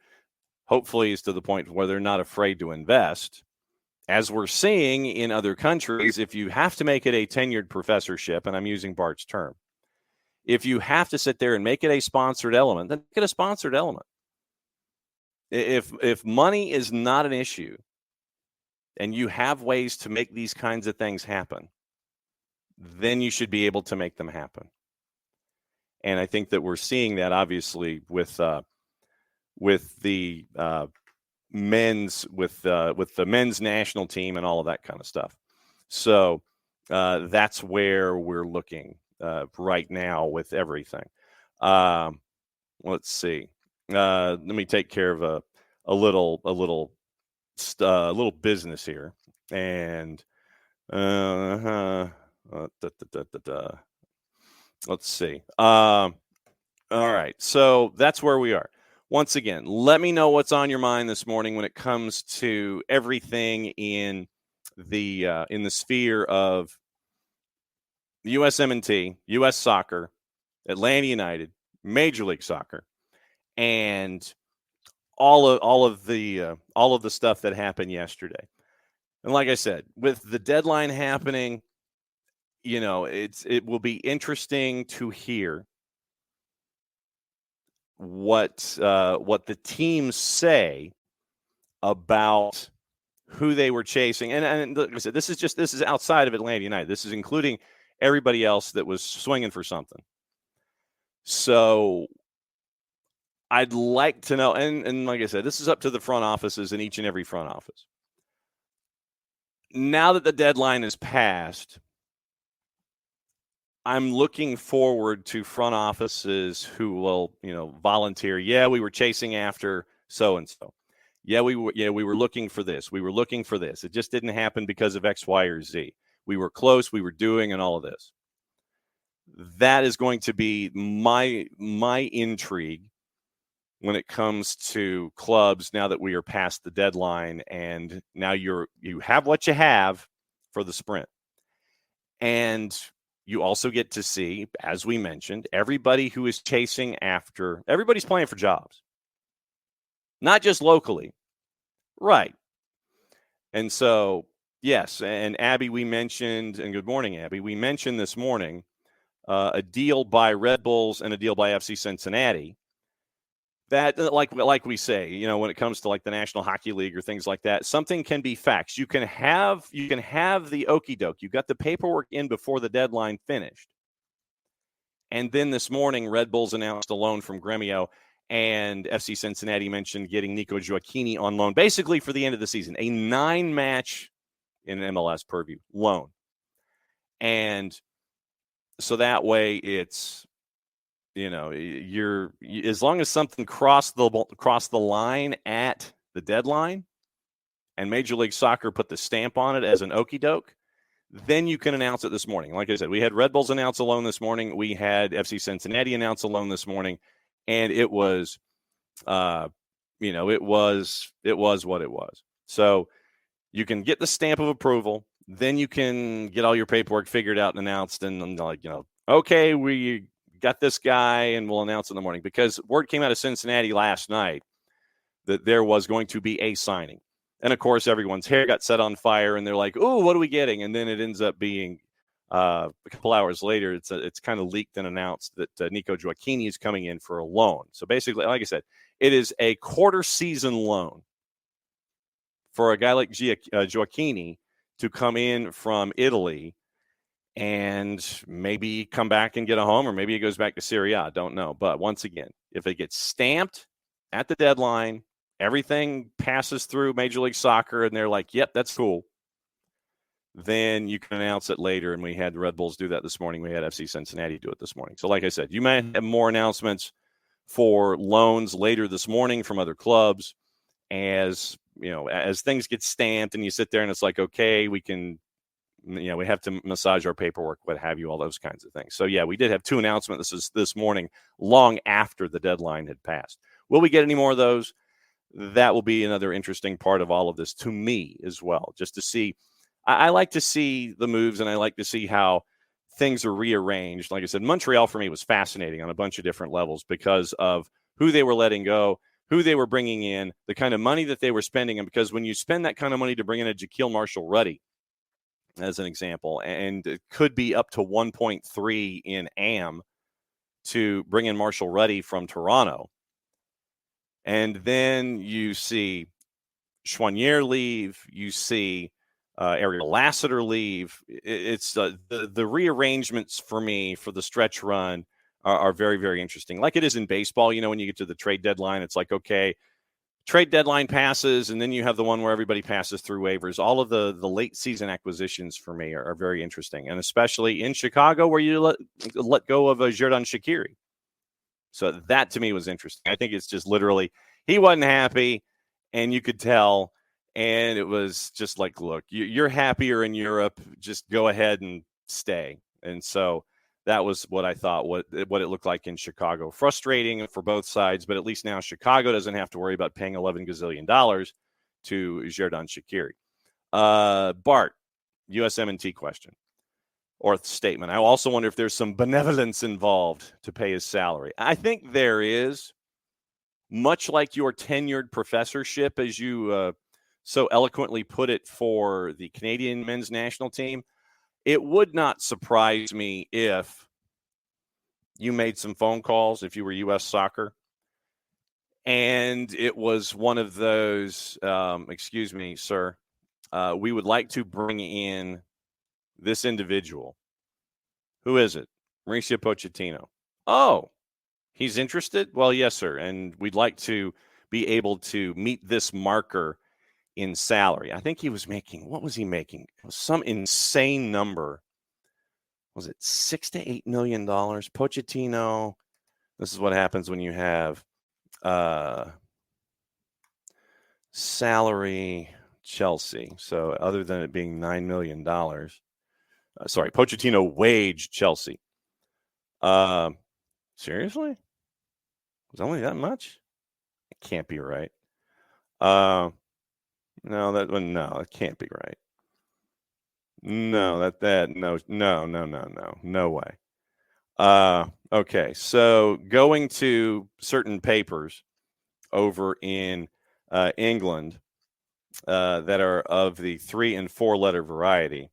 hopefully is to the point where they're not afraid to invest. As we're seeing in other countries, if you have to make it a tenured professorship, and I'm using Bart's term, if you have to sit there and make it a sponsored element, then make it a sponsored element. If money is not an issue and you have ways to make these kinds of things happen, then you should be able to make them happen. And I think that we're seeing that obviously with the men's national team and all of that kind of stuff. So that's where we're looking right now with everything. Let's see. Let me take care of a little business here, and let's see. All right, so that's where we are. Once again, let me know what's on your mind this morning when it comes to everything in the sphere of the USMNT, U.S. Soccer, Atlanta United, Major League Soccer, and all of the stuff that happened yesterday. And like I said, with the deadline happening, it will be interesting to hear what the teams say about who they were chasing. And like I said, this is outside of Atlanta United. This is including everybody else that was swinging for something. So I'd like to know, and like I said, this is up to the front offices in each and every front office. Now that the deadline is passed, I'm looking forward to front offices who will, volunteer. Yeah, we were chasing after so-and-so. Yeah, we were looking for this. We were looking for this. It just didn't happen because of X, Y, or Z. we were close, we were doing, and all of this. That is going to be my intrigue when it comes to clubs now that we are past the deadline, and now you have what you have for the sprint. And you also get to see, as we mentioned, everybody who is chasing after, everybody's playing for jobs. Not just locally. Right. And so, yes, and Abby, we mentioned, and good morning, Abby, we mentioned this morning a deal by Red Bulls and a deal by FC Cincinnati. That, like we say, when it comes to like the National Hockey League or things like that, something can be faxed. You can have the okie doke. You got the paperwork in before the deadline finished. And then this morning, Red Bulls announced a loan from Gremio, and FC Cincinnati mentioned getting Nico Gioacchini on loan, basically for the end of the season, a 9-match in MLS purview loan. And so that way it's, you're as long as something crossed the line at the deadline and Major League Soccer put the stamp on it as an okie doke, then you can announce it this morning. Like I said, we had Red Bulls announce a loan this morning. We had FC Cincinnati announce a loan this morning, and it was, it was what it was. So you can get the stamp of approval, then you can get all your paperwork figured out and announced, and okay, we got this guy, and we'll announce in the morning, because word came out of Cincinnati last night that there was going to be a signing. And of course, everyone's hair got set on fire, and they're like, "Oh, what are we getting?" And then it ends up being a couple hours later, it's kind of leaked and announced that Nico Gioacchini is coming in for a loan. So basically, like I said, it is a quarter-season loan for a guy like Gioacchini to come in from Italy and maybe come back and get a home, or maybe he goes back to Serie A. Don't know. But once again, if it gets stamped at the deadline, everything passes through Major League Soccer, and they're like, yep, that's cool, then you can announce it later. And we had the Red Bulls do that this morning. We had FC Cincinnati do it this morning. So like I said, you might have more announcements for loans later this morning from other clubs as things get stamped and you sit there and it's like, okay, we can, we have to massage our paperwork, what have you, all those kinds of things. So, yeah, we did have 2 announcements this morning, long after the deadline had passed. Will we get any more of those? That will be another interesting part of all of this to me as well, just to see. I like to see the moves, and I like to see how things are rearranged. Like I said, Montreal for me was fascinating on a bunch of different levels because of who they were letting go, who they were bringing in, the kind of money that they were spending. And because when you spend that kind of money to bring in a Jaquil Marshall-Ruddy, as an example, and it could be up to 1.3 in AM to bring in Marshall-Ruddy from Toronto. And then you see Chouanier leave, you see Ariel Lassiter leave. It's the rearrangements for me for the stretch run are very, very interesting. Like it is in baseball, when you get to the trade deadline, it's like, okay, trade deadline passes, and then you have the one where everybody passes through waivers. All of the late season acquisitions for me are very interesting, and especially in Chicago where you let go of Xherdan Shaqiri. So that to me was interesting. I think it's just literally he wasn't happy, and you could tell, and it was just like, look, you're happier in Europe. Just go ahead and stay. And so that was what I thought, what it looked like in Chicago. Frustrating for both sides, but at least now Chicago doesn't have to worry about paying $11 gazillion to Xherdan Shaqiri. Bart, USMNT question or statement. I also wonder if there's some benevolence involved to pay his salary. I think there is, much like your tenured professorship, as you so eloquently put it for the Canadian men's national team. It would not surprise me if you made some phone calls, if you were U.S. Soccer, and it was one of those, excuse me, sir, we would like to bring in this individual. Who is it? Mauricio Pochettino. Oh, he's interested? Well, yes, sir, and we'd like to be able to meet this marker in salary. I think he was making, what was he making? It was some insane number. Was it $6 to $8 million? Pochettino. This is what happens when you have salary Chelsea. So other than it being $9 million, Pochettino waged Chelsea. Seriously? Was it only that much? It can't be right. No, it can't be right. No, no way. Okay, so going to certain papers over in England that are of the 3 and 4 letter variety.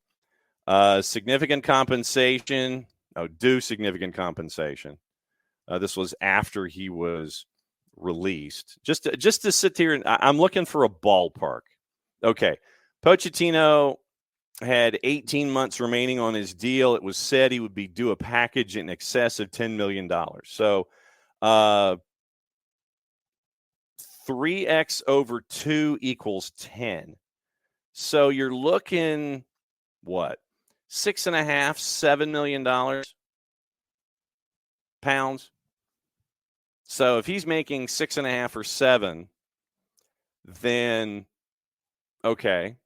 Significant compensation. Significant compensation. This was after he was released. Just to sit here and I'm looking for a ballpark. Okay, Pochettino had 18 months remaining on his deal. It was said he would be due a package in excess of $10 million. So 3x over 2 equals 10. So you're looking, what, $6.5, $7 million pounds. So if he's making 6.5 or 7, then okay,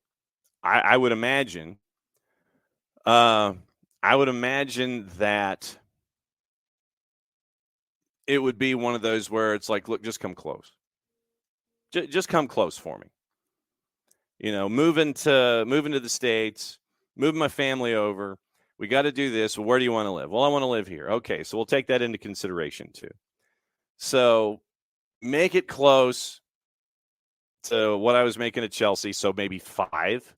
I would imagine. I would imagine that it would be one of those where it's like, look, just come close. Just come close for me. You know, moving to the States, moving my family over. We got to do this. Well, where do you want to live? Well, I want to live here. Okay, so we'll take that into consideration too. So make it close to what I was making at Chelsea. So maybe 5,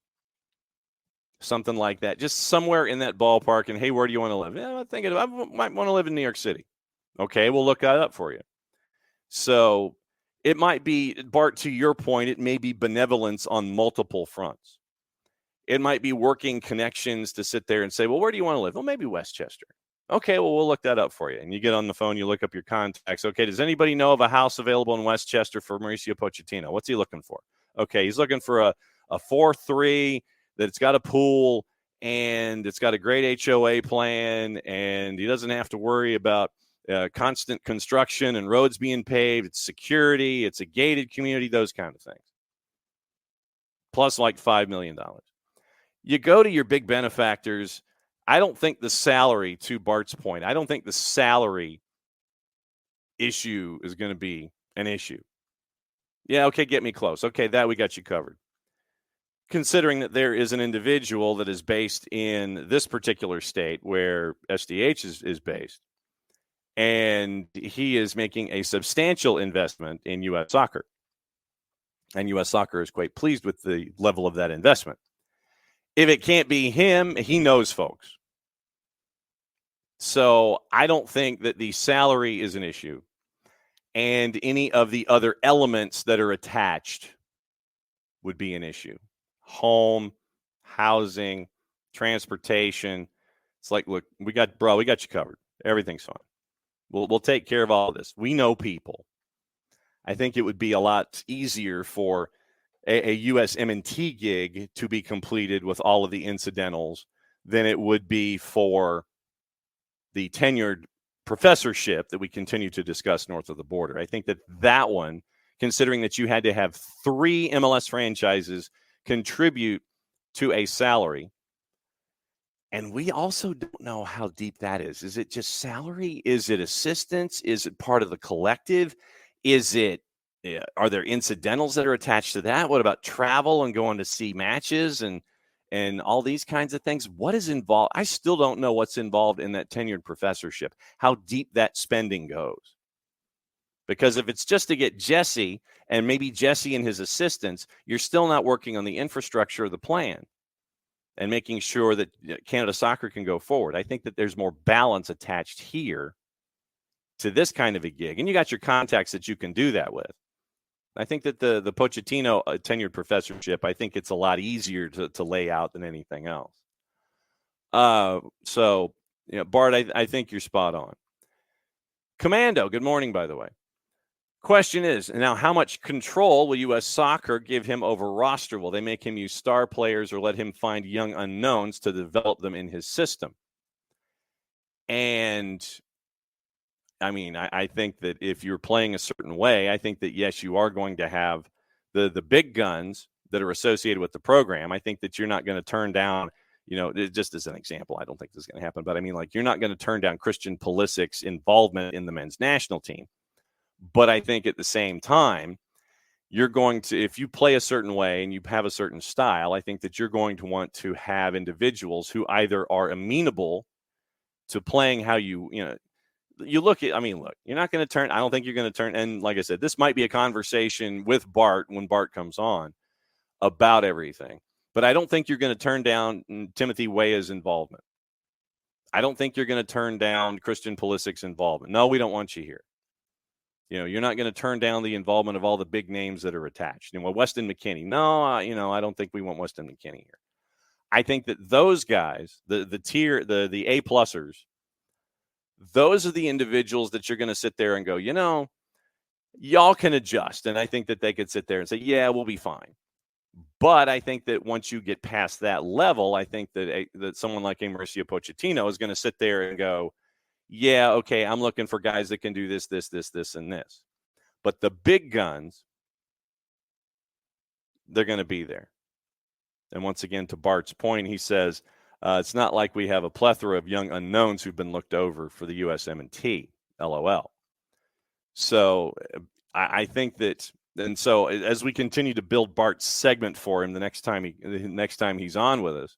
something like that. Just somewhere in that ballpark. And hey, where do you want to live? I'm thinking I might want to live in New York City. Okay, we'll look that up for you. So it might be, Bart, to your point, it may be benevolence on multiple fronts. It might be working connections to sit there and say, well, where do you want to live? Well, maybe Westchester. Okay, well, we'll look that up for you. And you get on the phone, you look up your contacts. Okay, does anybody know of a house available in Westchester for Mauricio Pochettino? What's he looking for? Okay, he's looking for a 4-3 that's got a pool and it's got a great HOA plan, and he doesn't have to worry about constant construction and roads being paved. It's security. It's a gated community, those kind of things. Plus like $5 million. You go to your big benefactors. I don't think the salary, to Bart's point, I don't think the salary issue is going to be an issue. Yeah, okay, get me close. Okay, that we got you covered. Considering that there is an individual that is based in this particular state where SDH is based, and he is making a substantial investment in U.S. soccer. And U.S. soccer is quite pleased with the level of that investment. If it can't be him, he knows folks. So I don't think that the salary is an issue, and any of the other elements that are attached would be an issue. Home, housing, transportation. It's like, look, we got you covered. Everything's fine. We'll take care of all of this. We know people. I think it would be a lot easier for a USMNT gig to be completed with all of the incidentals than it would be for the tenured professorship that we continue to discuss north of the border. I think that one, considering that you had to have 3 MLS franchises contribute to a salary, and we also don't know how deep that is. Is it just salary? Is it assistance? Is it part of the collective? Are there incidentals that are attached to that? What about travel and going to see matches and all these kinds of things? What is involved? I still don't know what's involved in that tenured professorship, how deep that spending goes. Because if it's just to get Jesse and maybe Jesse and his assistants, you're still not working on the infrastructure of the plan and making sure that Canada Soccer can go forward. I think that there's more balance attached here to this kind of a gig. And you got your contacts that you can do that with. I think that the Pochettino tenured professorship, I think it's a lot easier to lay out than anything else. So, Bart, I think you're spot on. Commando, good morning, by the way. Question is, now, how much control will U.S. Soccer give him over roster? Will they make him use star players or let him find young unknowns to develop them in his system? And I mean, I think that if you're playing a certain way, I think that, yes, you are going to have the big guns that are associated with the program. I think that you're not going to turn down, just as an example, I don't think this is going to happen, but I mean, like, you're not going to turn down Christian Pulisic's involvement in the men's national team. But I think at the same time, you're going to, if you play a certain way and you have a certain style, I think that you're going to want to have individuals who either are amenable to playing how you look, you're not going to turn, I don't think you're going to turn. And like I said, this might be a conversation with Bart when Bart comes on about everything. But I don't think you're going to turn down Timothy Weah's involvement. I don't think you're going to turn down Christian Pulisic's involvement. No, we don't want you here. You're not going to turn down the involvement of all the big names that are attached. Weston McKennie. No, I don't think we want Weston McKennie here. I think that those guys, the A-plussers, those are the individuals that you're going to sit there and go, y'all can adjust. And I think that they could sit there and say, yeah, we'll be fine. But I think that once you get past that level, I think that someone like Mauricio Pochettino is going to sit there and go, yeah, okay, I'm looking for guys that can do this, and this. But the big guns, they're going to be there. And once again, to Bart's point, he says, it's not like we have a plethora of young unknowns who've been looked over for the USMNT, LOL. So I think that, and so as we continue to build Bart's segment for him the next time he's on with us,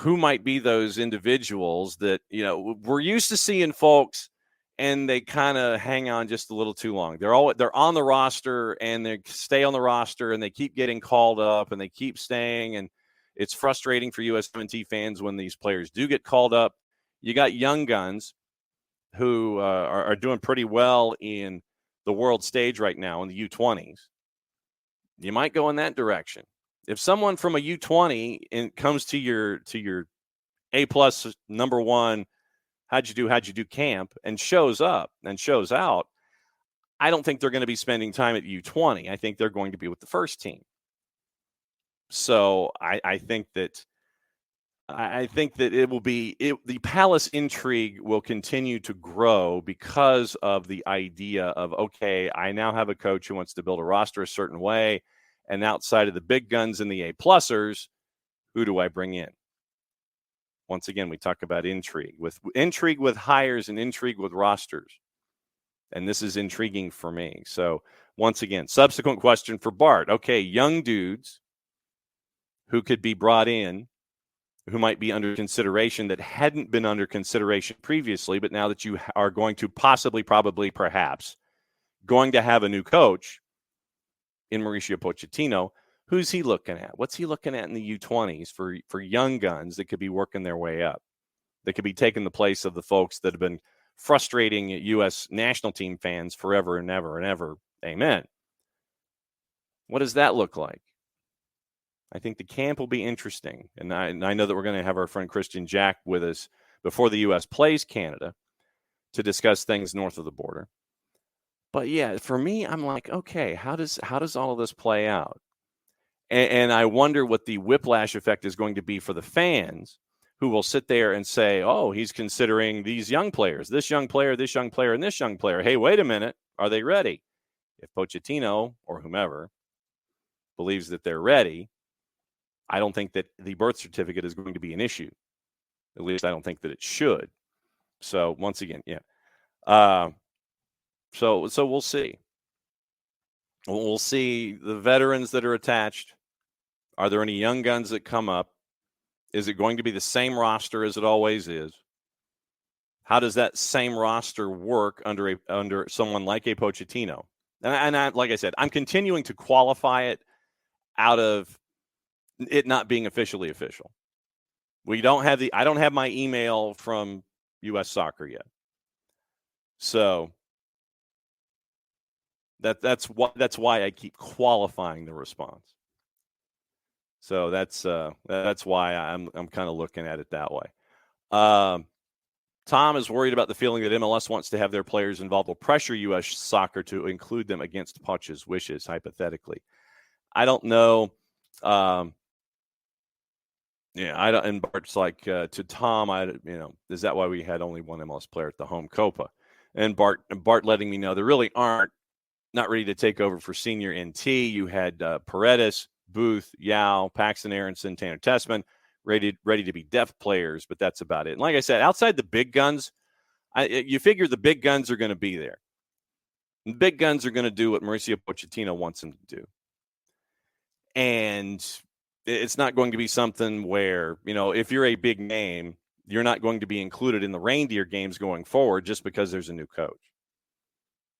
who might be those individuals that, we're used to seeing folks and they kind of hang on just a little too long. They're on the roster and they stay on the roster and they keep getting called up and they keep staying. And it's frustrating for USMNT fans when these players do get called up. You got young guns who are doing pretty well in the world stage right now in the U20s. You might go in that direction. If someone from a U20 comes to your A+ number one, how'd you do camp and shows up and shows out, I don't think they're going to be spending time at U20. I think they're going to be with the first team. So I think that it will be the Palace intrigue will continue to grow because of the idea of, okay, I now have a coach who wants to build a roster a certain way. And outside of the big guns and the A-plussers, who do I bring in? Once again, we talk about intrigue with hires and intrigue with rosters. And this is intriguing for me. So once again, subsequent question for Bart. Okay, young dudes who could be brought in, who might be under consideration that hadn't been under consideration previously, but now that you are going to perhaps going to have a new coach in Mauricio Pochettino, who's he looking at? What's he looking at in the U20s for young guns that could be working their way up, that could be taking the place of the folks that have been frustrating U.S. national team fans forever and ever and ever? Amen. What does that look like? I think the camp will be interesting. And I know that we're going to have our friend Christian Jack with us before the U.S. plays Canada to discuss things north of the border. But yeah, for me, I'm like, okay, how does all of this play out? And I wonder what the whiplash effect is going to be for the fans who will sit there and say, oh, he's considering these young players, this young player, this young player, and this young player. Hey, wait a minute. Are they ready? If Pochettino or whomever believes that they're ready, I don't think that the birth certificate is going to be an issue. At least I don't think that it should. So once again, yeah. So we'll see. We'll see the veterans that are attached. Are there any young guns that come up? Is it going to be the same roster as it always is? How does that same roster work under someone like a Pochettino? And I, like I said, I'm continuing to qualify it out of it not being officially official. I don't have my email from U.S. Soccer yet. So that's why I keep qualifying the response. So that's why I'm kind of looking at it that way. Tom is worried about the feeling that MLS wants to have their players involved will pressure U.S. Soccer to include them against Poch's wishes, hypothetically. I don't know. I don't. And Bart's like, to Tom, is that why we had only one MLS player at the home Copa? And Bart letting me know there really aren't. Not ready to take over for senior NT. You had Paredes, Booth, Yao, Paxton Aronson, Tanner Tessman, ready to be depth players, but that's about it. And like I said, outside the big guns, you figure the big guns are going to be there. The big guns are going to do what Mauricio Pochettino wants them to do. And it's not going to be something where, if you're a big name, you're not going to be included in the reindeer games going forward just because there's a new coach.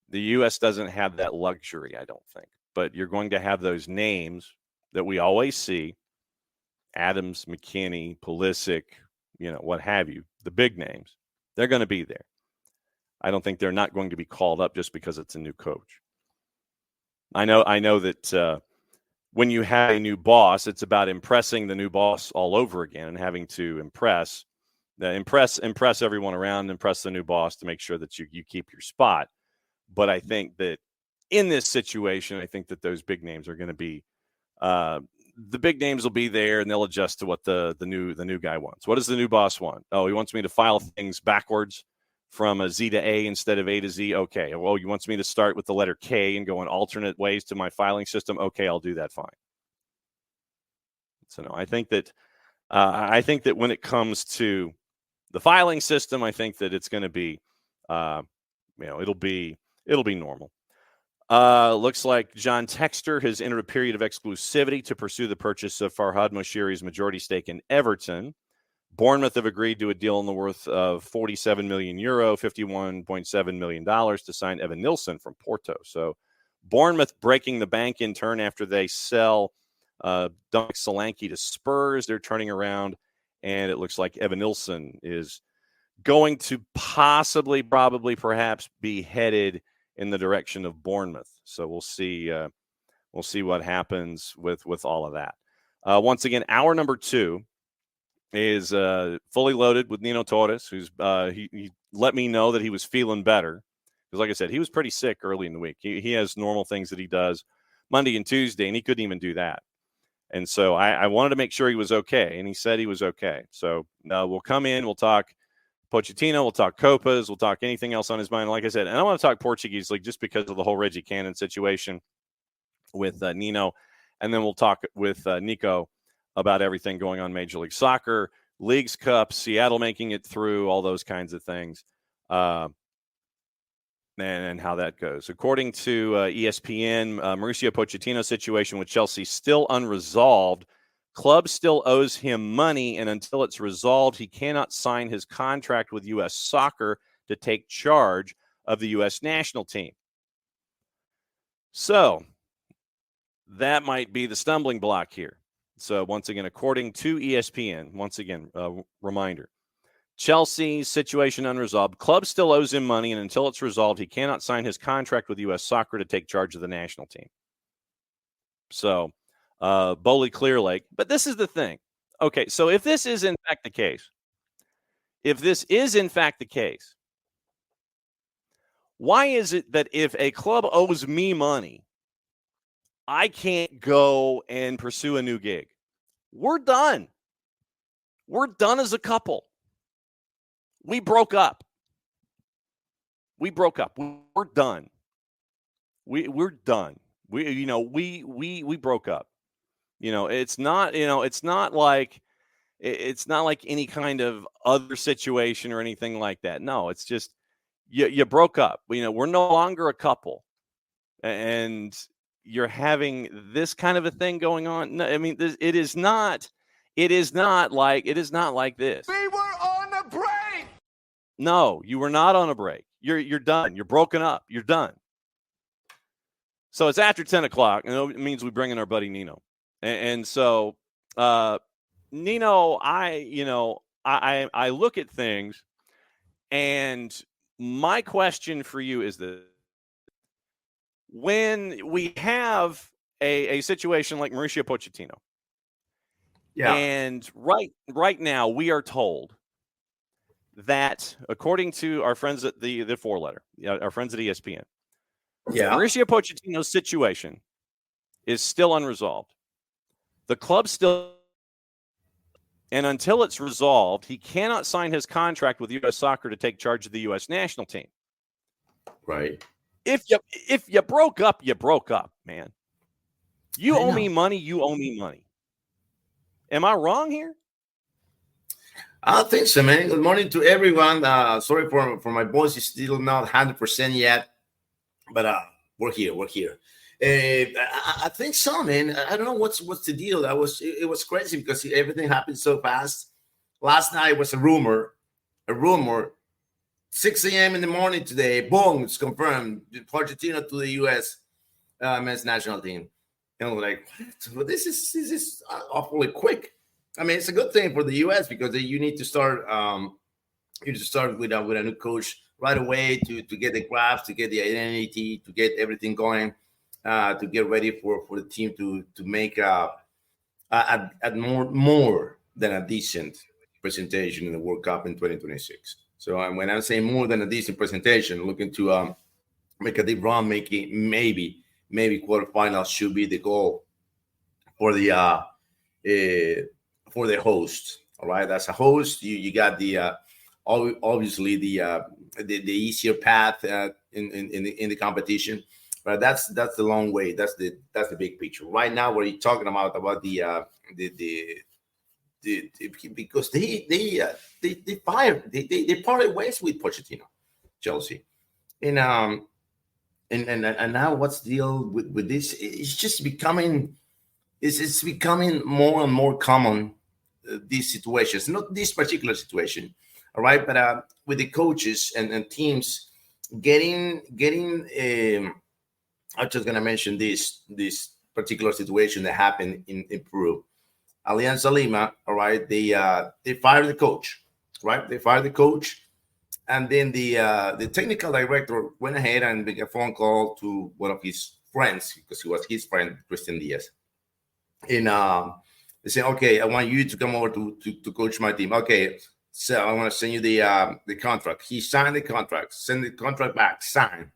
The U.S. doesn't have that luxury, I don't think. But you're going to have those names that we always see, Adams, McKinney, Pulisic, what have you, the big names. They're going to be there. I don't think they're not going to be called up just because it's a new coach. I know that when you have a new boss, it's about impressing the new boss all over again and having to impress everyone around, impress the new boss to make sure that you keep your spot. But I think that in this situation, I think that those big names are going to be the big names will be there, and they'll adjust to what the new guy wants. What does the new boss want? Oh, he wants me to file things backwards from a Z to A instead of A to Z. Okay. Well, he wants me to start with the letter K and go in alternate ways to my filing system. Okay, I'll do that. Fine. So no, I think that when it comes to the filing system, I think that it's going to be, it'll be normal. Looks like John Textor has entered a period of exclusivity to pursue the purchase of Farhad Moshiri's majority stake in Everton. Bournemouth have agreed to a deal in the worth of €47 million, $51.7 million to sign Evan Nilsson from Porto. So Bournemouth breaking the bank in turn after they sell Dominic Solanke to Spurs. They're turning around, and it looks like Evan Nilsson is going to probably perhaps be headed in the direction of Bournemouth. So we'll see what happens with all of that. Once again, hour number 2 is fully loaded with Nino Torres, who's he let me know that he was feeling better. Because like I said, he was pretty sick early in the week. He has normal things that he does Monday and Tuesday, and he couldn't even do that. And so I wanted to make sure he was okay, and he said he was okay. So we'll come in, we'll talk Pochettino, we'll talk Copas, we'll talk anything else on his mind. Like I said, and I want to talk Portuguese League just because of the whole Reggie Cannon situation with Nino. And then we'll talk with Niko about everything going on Major League Soccer, Leagues Cup, Seattle making it through, all those kinds of things, and how that goes. According to ESPN, Mauricio Pochettino's situation with Chelsea still unresolved. Club still owes him money, and until it's resolved, he cannot sign his contract with U.S. Soccer to take charge of the U.S. national team. So that might be the stumbling block here. So once again, according to ESPN, reminder, Chelsea's situation unresolved. Club still owes him money, and until it's resolved, he cannot sign his contract with U.S. Soccer to take charge of the national team. So, Bowley Clear Lake. But this is the thing. Okay, so if this is in fact the case, why is it that if a club owes me money, I can't go and pursue a new gig? We're done. We're done as a couple. We broke up. We're done. We're done. We broke up. It's not like any kind of other situation or anything like that. No, it's just you broke up. We're no longer a couple, and you're having this kind of a thing going on. No, I mean, it is not like this. We were on a break. No, you were not on a break. You're done. You're broken up. You're done. So it's after 10 o'clock, and it means we bring in our buddy Nino. And so, Nino, I look at things, and my question for you is this. When we have a situation like Mauricio Pochettino, and right now we are told that, according to our friends at the 4-letter, our friends at ESPN, Mauricio Pochettino's situation is still unresolved. The club still, and until it's resolved, he cannot sign his contract with U.S. Soccer to take charge of the U.S. national team. Right. If you broke up, you broke up, man. You owe me money. You owe me money. Am I wrong here? I don't think so, man. Good morning to everyone. Sorry for my voice is still not 100% yet, but we're here. We're here. I think so, man. I don't know what's the deal. It was crazy because everything happened so fast. Last night was a rumor. 6 a.m. in the morning today, boom, it's confirmed. Pochettino to the U.S. Men's national team. And we're like, what? Well, this is awfully quick. I mean, it's a good thing for the U.S. because you need to start. You need to start with a new coach right away to get the graphs, to get the identity, to get everything going, to get ready for the team to make a more than a decent presentation in the World Cup in 2026. So when I'm saying more than a decent presentation, looking to make a deep run, making maybe quarterfinals should be the goal for the host. All right, as a host, you got the obviously the easier path in the competition, but that's the long way. That's the big picture. Right now, what are you talking about the because they fired they parted ways with Pochettino, Chelsea, and and now what's the deal with this? It's just becoming it's becoming more and more common, these situations, not this particular situation, all right, but with the coaches and teams getting I'm just gonna mention this particular situation that happened in Peru. Alianza Lima, all right, they fired the coach, right? They fired the coach, and then the technical director went ahead and made a phone call to one of his friends because he was his friend, Christian Diaz, and they said, "Okay, I want you to come over to coach my team." Okay, so I want to send you the contract. He signed the contract, send the contract back, signed.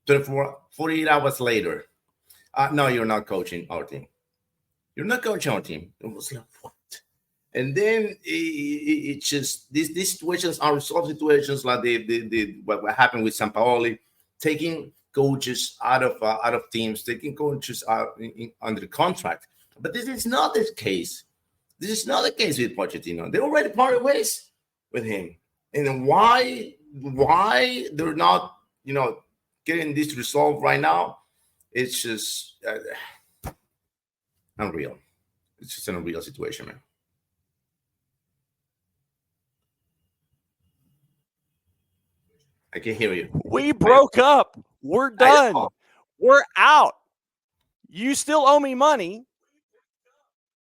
48 hours later, no, you're not coaching our team. You're not coaching our team. It was like, what? And then it's just these situations are resolved situations like the what happened with Sampaoli, taking coaches out of teams, taking coaches out under the contract. But this is not the case. This is not the case with Pochettino. They already parted ways with him. And then why they're not getting this resolved right now? It's just unreal. It's just an unreal situation, man. I can hear you. We broke up. We're done. We're out. You still owe me money.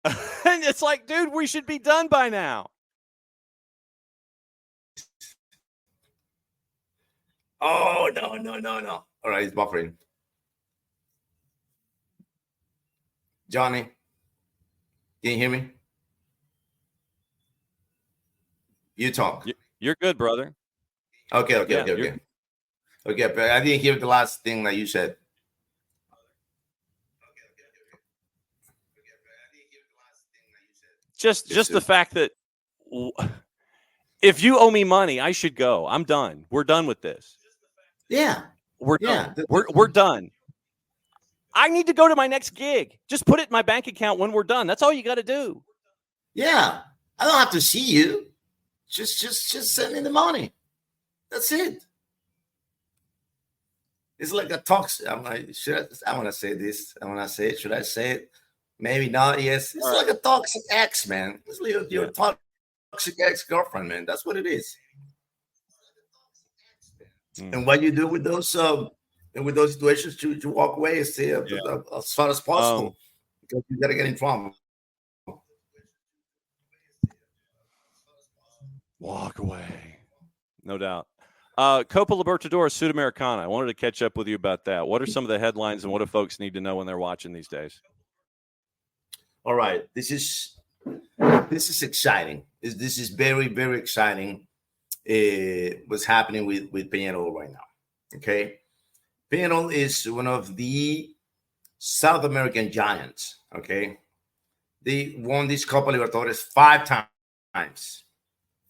And it's like, dude, we should be done by now. Oh, no. All right, it's buffering. Johnny, can you hear me? You talk. You're good, brother. Okay. Okay, but I didn't hear the last thing that you said. Just the fact that if you owe me money, I should go. I'm done. We're done with this. Yeah. We're done. We're done. I need to go to my next gig. Just put it in my bank account when we're done. That's all you got to do. Yeah. I don't have to see you. Just send me the money. That's it. It's like a toxic. I'm like, I want to say this. I want to say it. Should I say it? Maybe not. Yes. It's like a toxic ex, man. It's like your toxic ex-girlfriend, man. That's what it is. And what you do with those situations, to walk away and stay as far as possible, because you got to get in trouble. Walk away. No doubt. Copa Libertadores Sudamericana. I wanted to catch up with you about that. What are some of the headlines and what do folks need to know when they're watching these days? All right. This is exciting. This is very, very exciting. What's happening with Peñarol right now. Okay. Peñarol is one of the South American giants. Okay. They won this Copa Libertadores 5 times.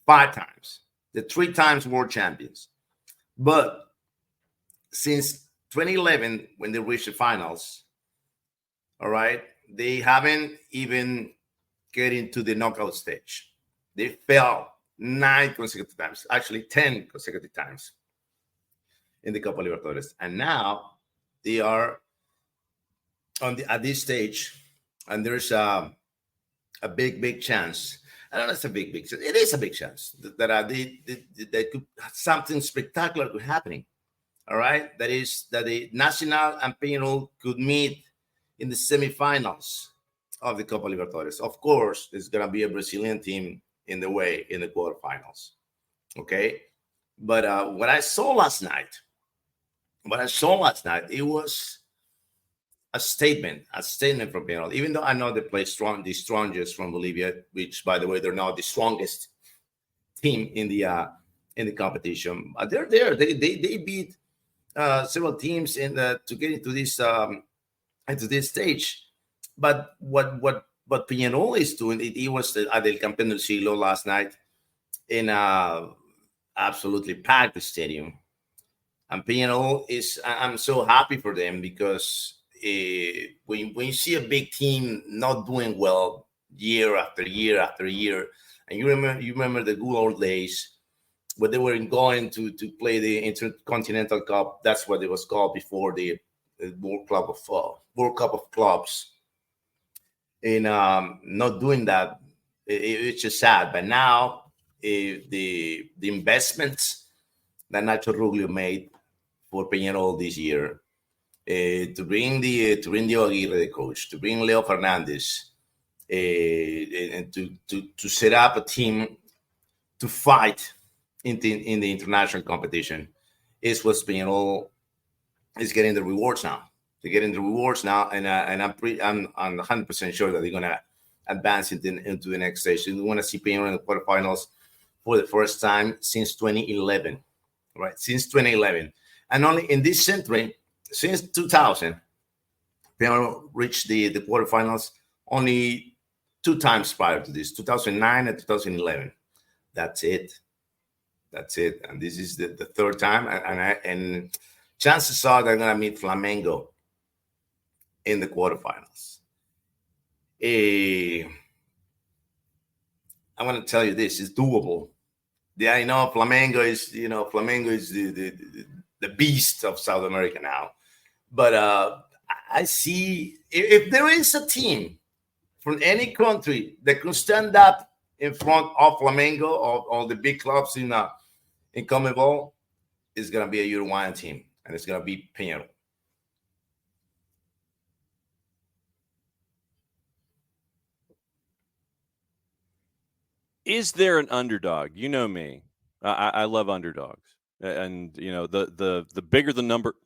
5 times. The 3 times world champions. But since 2011, when they reached the finals, all right, they haven't even get into the knockout stage. They fell 9 consecutive times, actually 10 consecutive times in the Copa Libertadores. And now they are at this stage, and there's a big chance. I don't know, it's a big chance. It is a big chance that they could something spectacular could happening. All right, that is that the Nacional and Peñarol could meet in the semifinals of the Copa Libertadores. Of course, there's gonna be a Brazilian team in the way in the quarterfinals. Okay, but what I saw last night, it was a statement from Peñarol. Even though I know they play the strongest from Bolivia, which, by the way, they're now the strongest team in the competition. They're there. They beat several teams to get into this stage. But what Peñarol is doing, it was at El Campeón del Siglo last night in absolutely packed stadium. And Peñarol I'm so happy for them because when you see a big team not doing well year after year after year, and you remember the good old days when they were going to play the Intercontinental Cup. That's what it was called before the World Cup of Clubs. And not doing that, it's just sad. But now the investments that Nacho Ruglio made for Peñarol this year, to bring Diego Aguirre, the coach, to bring Leo Fernandez, and to set up a team to fight in the international competition, is what Peñarol is getting the rewards now. They're getting the rewards now, and I'm 100% sure that they're gonna advance into the next stage. We want to see Peñarol in the quarterfinals for the first time since 2011, right? Since 2011, and only in this century, since 2000, Peñarol reached the quarterfinals only 2 times prior to this, 2009 and 2011. That's it. And this is the 3rd time, and chances are they're gonna meet Flamengo in the quarterfinals. I'm gonna tell you this: it's doable. Yeah, I know Flamengo is the beast of South America now, but I see if there is a team from any country that could stand up in front of Flamengo or the big clubs in CONMEBOL, it's gonna be a Uruguayan team, and it's gonna be Peñarol. Is there an underdog? You know me. I love underdogs, and the bigger the number,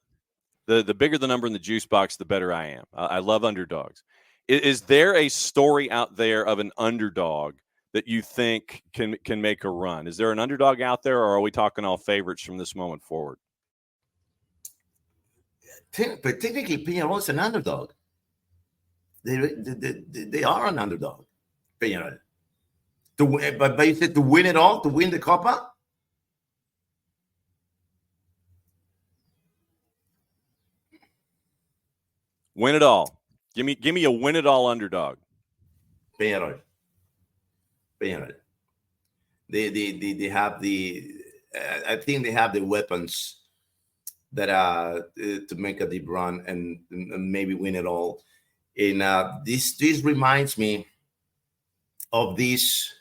the bigger the number in the juice box, the better I am. I love underdogs. Is there a story out there of an underdog that you think can make a run? Is there an underdog out there, or are we talking all favorites from this moment forward? But technically, Peñarol is an underdog. They are an underdog, Peñarol. But you said to win it all, to win the Copa? Win it all. Give me a win it all underdog. Peñarol. They have I think they have the weapons that to make a deep run and maybe win it all. And this reminds me of this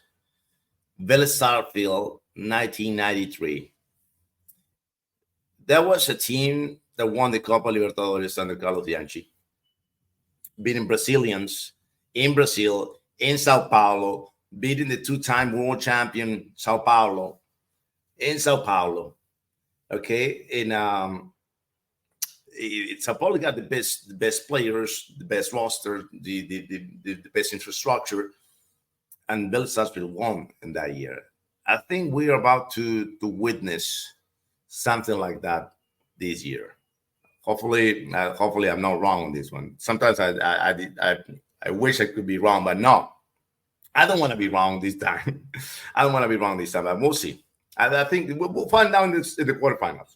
Vélez Sarsfield 1993. That was a team that won the Copa Libertadores under Carlos Bianchi, beating Brazilians in Brazil, in Sao Paulo, beating the 2-time world champion Sao Paulo in Sao Paulo. Okay, and Sao Paulo got the best players, the best roster, the best infrastructure, and Vélez Sarsfield won in that year. I think we are about to witness something like that this year. Hopefully I'm not wrong on this one. Sometimes I wish I could be wrong, but no, I don't want to be wrong this time. But we'll see. I think we'll find out in the quarterfinals.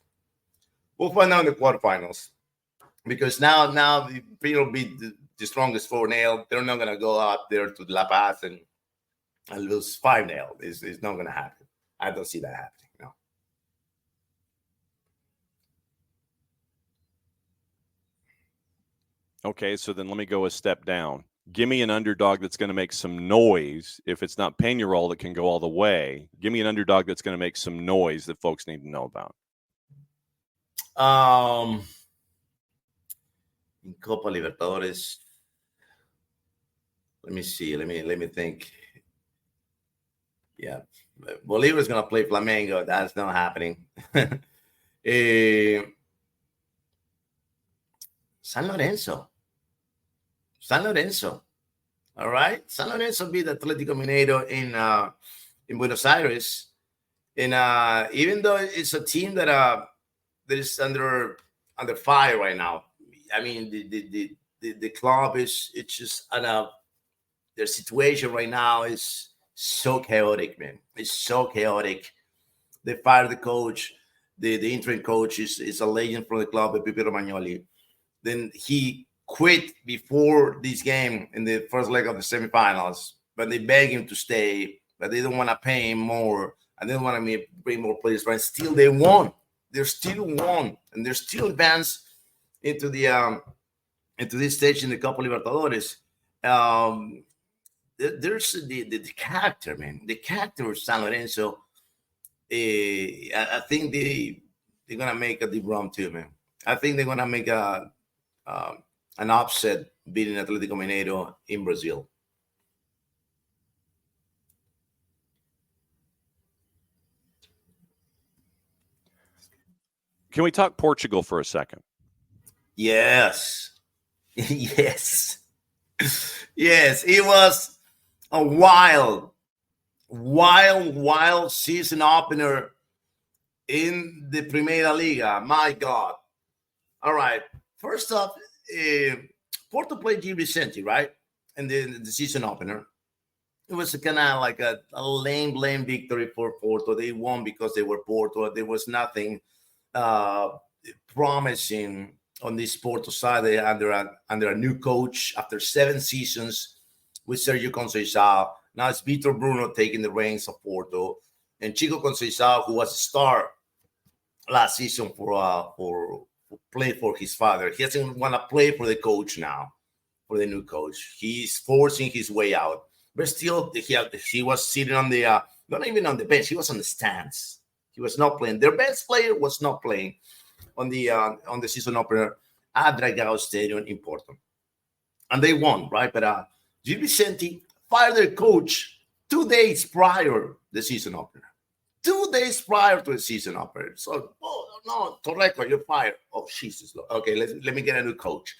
Because now the Peñarol beat the strongest 4-0. They're not gonna go out there to La Paz and lose 5-0. It's not going to happen. I don't see that happening. No. Okay, so then let me go a step down. Give me an underdog that's going to make some noise. If it's not Peñarol that can go all the way, give me an underdog that's going to make some noise that folks need to know about. In Copa Libertadores, let me see. Let me think. Yeah, Bolivar's going to play Flamengo. That's not happening. San Lorenzo. All right. San Lorenzo beat Atlético Mineiro in Buenos Aires. And even though it's a team that is under fire right now, I mean, the club it's just their situation right now is so chaotic, man. It's so chaotic. They fired the coach. The interim coach is a legend from the club, Pepe Romagnoli. Then he quit before this game in the first leg of the semifinals, but they begged him to stay, but they don't want to pay him more, and they don't want to bring more players. But still, they won. They're still won, and they're still advanced into this stage in the Copa Libertadores. There's the character, man. The character of San Lorenzo. I think they're gonna make a deep run too, man. I think they're gonna make an upset beating Atlético Mineiro in Brazil. Can we talk Portugal for a second? Yes. Yes. Yes. It was a wild season opener in the Primeira Liga. My God. All right. First off, Porto played Gil Vicente, right? And then the season opener. It was kind of like a lame victory for Porto. They won because they were Porto. There was nothing promising on this Porto side. They under a new coach after 7 seasons with Sergio Conceição. Now it's Vitor Bruno taking the reins of Porto, and Chico Conceição, who was a star last season for play for his father. He doesn't want to play for the coach now, for the new coach. He's forcing his way out. But still, he was sitting on the, not even on the bench, he was on the stands. He was not playing. Their best player was not playing on the season opener at Dragao Stadium in Porto. And they won, right? But Gil Vicente fired their coach 2 days prior the season opener. 2 days prior to the season opener. So, no, Torres, you're fired. Oh, Jesus. Okay, let me get a new coach.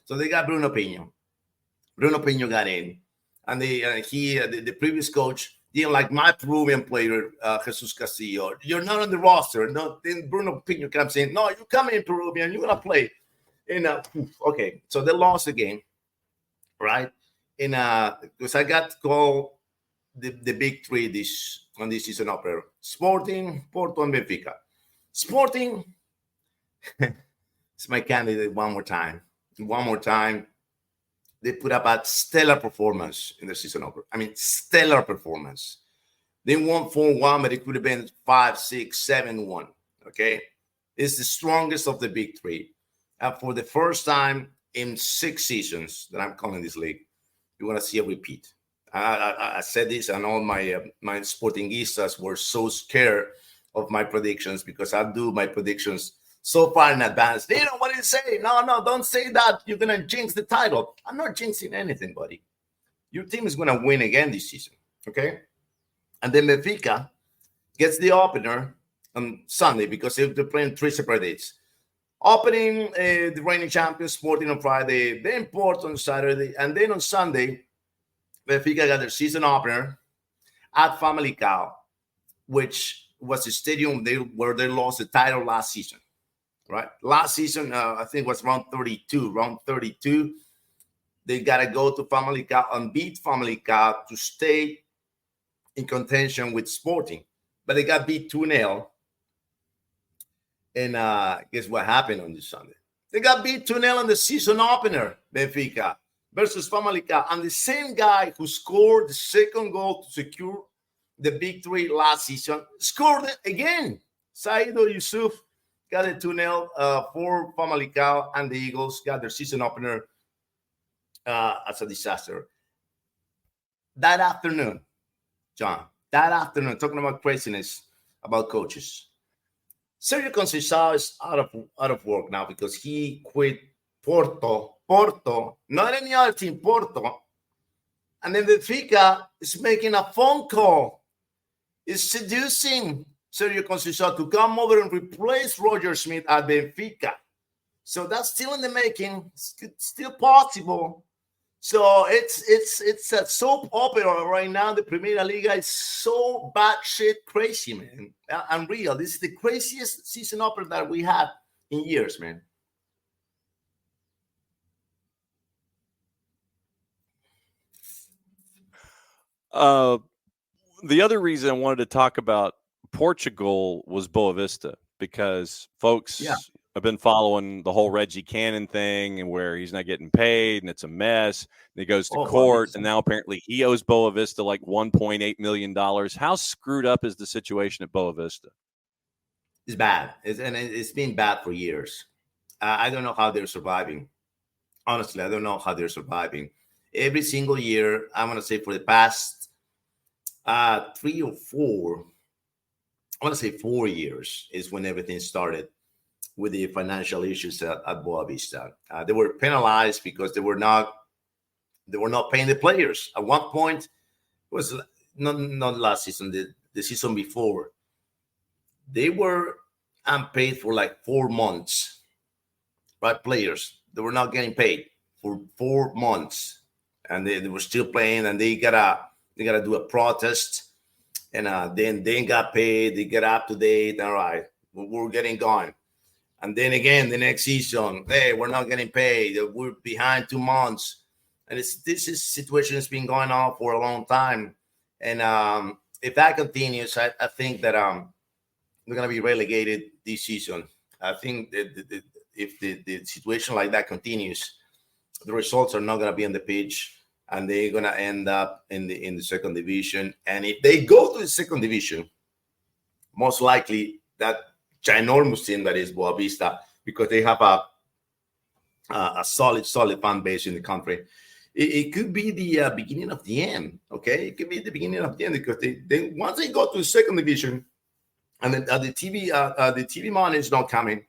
So they got Bruno Pino. Bruno Pino got in. And the previous coach didn't like my Peruvian player, Jesus Castillo. You're not on the roster. No, then Bruno Pino comes in. No, you come in, Peruvian. You're going to play. And, okay, so they lost the game, right? And because I got to call the big three on this season opener: Sporting, Porto, and Benfica. Sporting, it's my candidate one more time. They put up a stellar performance in the season opener. I mean, stellar performance. They won 4-1, but it could have been 5-6, 7-1. Okay? It's the strongest of the big three. And for the first time in 6 seasons that I'm calling this league, you want to see a repeat. I said this, and all my Sportingistas were so scared of my predictions because I do my predictions so far in advance. Nino, what do you say? No, don't say that. You're going to jinx the title. I'm not jinxing anything, buddy. Your team is going to win again this season, okay? And then Benfica gets the opener on Sunday because they're playing 3 separate dates. Opening the reigning champions, Sporting on Friday, then Porto on Saturday, and then on Sunday, Benfica got their season opener at Famalicão, which was the stadium where they lost the title last season, right? Last season, I think it was round 32. They got to go to Famalicão and beat Famalicão to stay in contention with Sporting. But they got beat 2-0. And guess what happened on this Sunday? They got beat 2-0 in the season opener, Benfica. versus Famalicão. And the same guy who scored the second goal to secure the victory last season scored it again. Saido Yusuf got a 2-0 for Famalicão, and the Eagles got their season opener as a disaster. That afternoon, John, talking about craziness about coaches, Sergio Conceição is out of work now because he quit Porto, not any other team, Porto. And then Benfica is making a phone call, is seducing Sergio Conceição to come over and replace Roger Smith at Benfica. So that's still in the making, it's still possible. So it's a soap opera right now. The Primera Liga is so batshit crazy, man. Unreal. This is the craziest season opener that we had in years, man. The other reason I wanted to talk about Portugal was Boa Vista, because folks have been following the whole Reggie Cannon thing and where he's not getting paid and it's a mess. And he goes to court, and now apparently he owes Boa Vista like $1.8 million. How screwed up is the situation at Boa Vista? It's bad. It's been bad for years. I don't know how they're surviving. Honestly, I don't know how they're surviving. Every single year, I'm going to say for the past 3 or 4, I want to say 4 years is when everything started with the financial issues at Boa Vista. They were penalized because they were not paying the players. At one point, it was not last season, the season before, they were unpaid for like 4 months. Right, players, they were not getting paid for 4 months, and they were still playing, and they gotta do a protest, and then they got paid. They get up to date. All right, we're getting going. And then again, the next season, hey, we're not getting paid. We're behind 2 months. And this situation has been going on for a long time. And if that continues, I think that we're going to be relegated this season. I think that if the situation like that continues, the results are not going to be on the pitch, and they're going to end up in the second division. And if they go to the second division, most likely that ginormous team that is Boa Vista, because they have a solid fan base in the country. It could be the beginning of the end. Okay, it could be the beginning of the end, because they once they go to the second division, and then the TV money is not coming,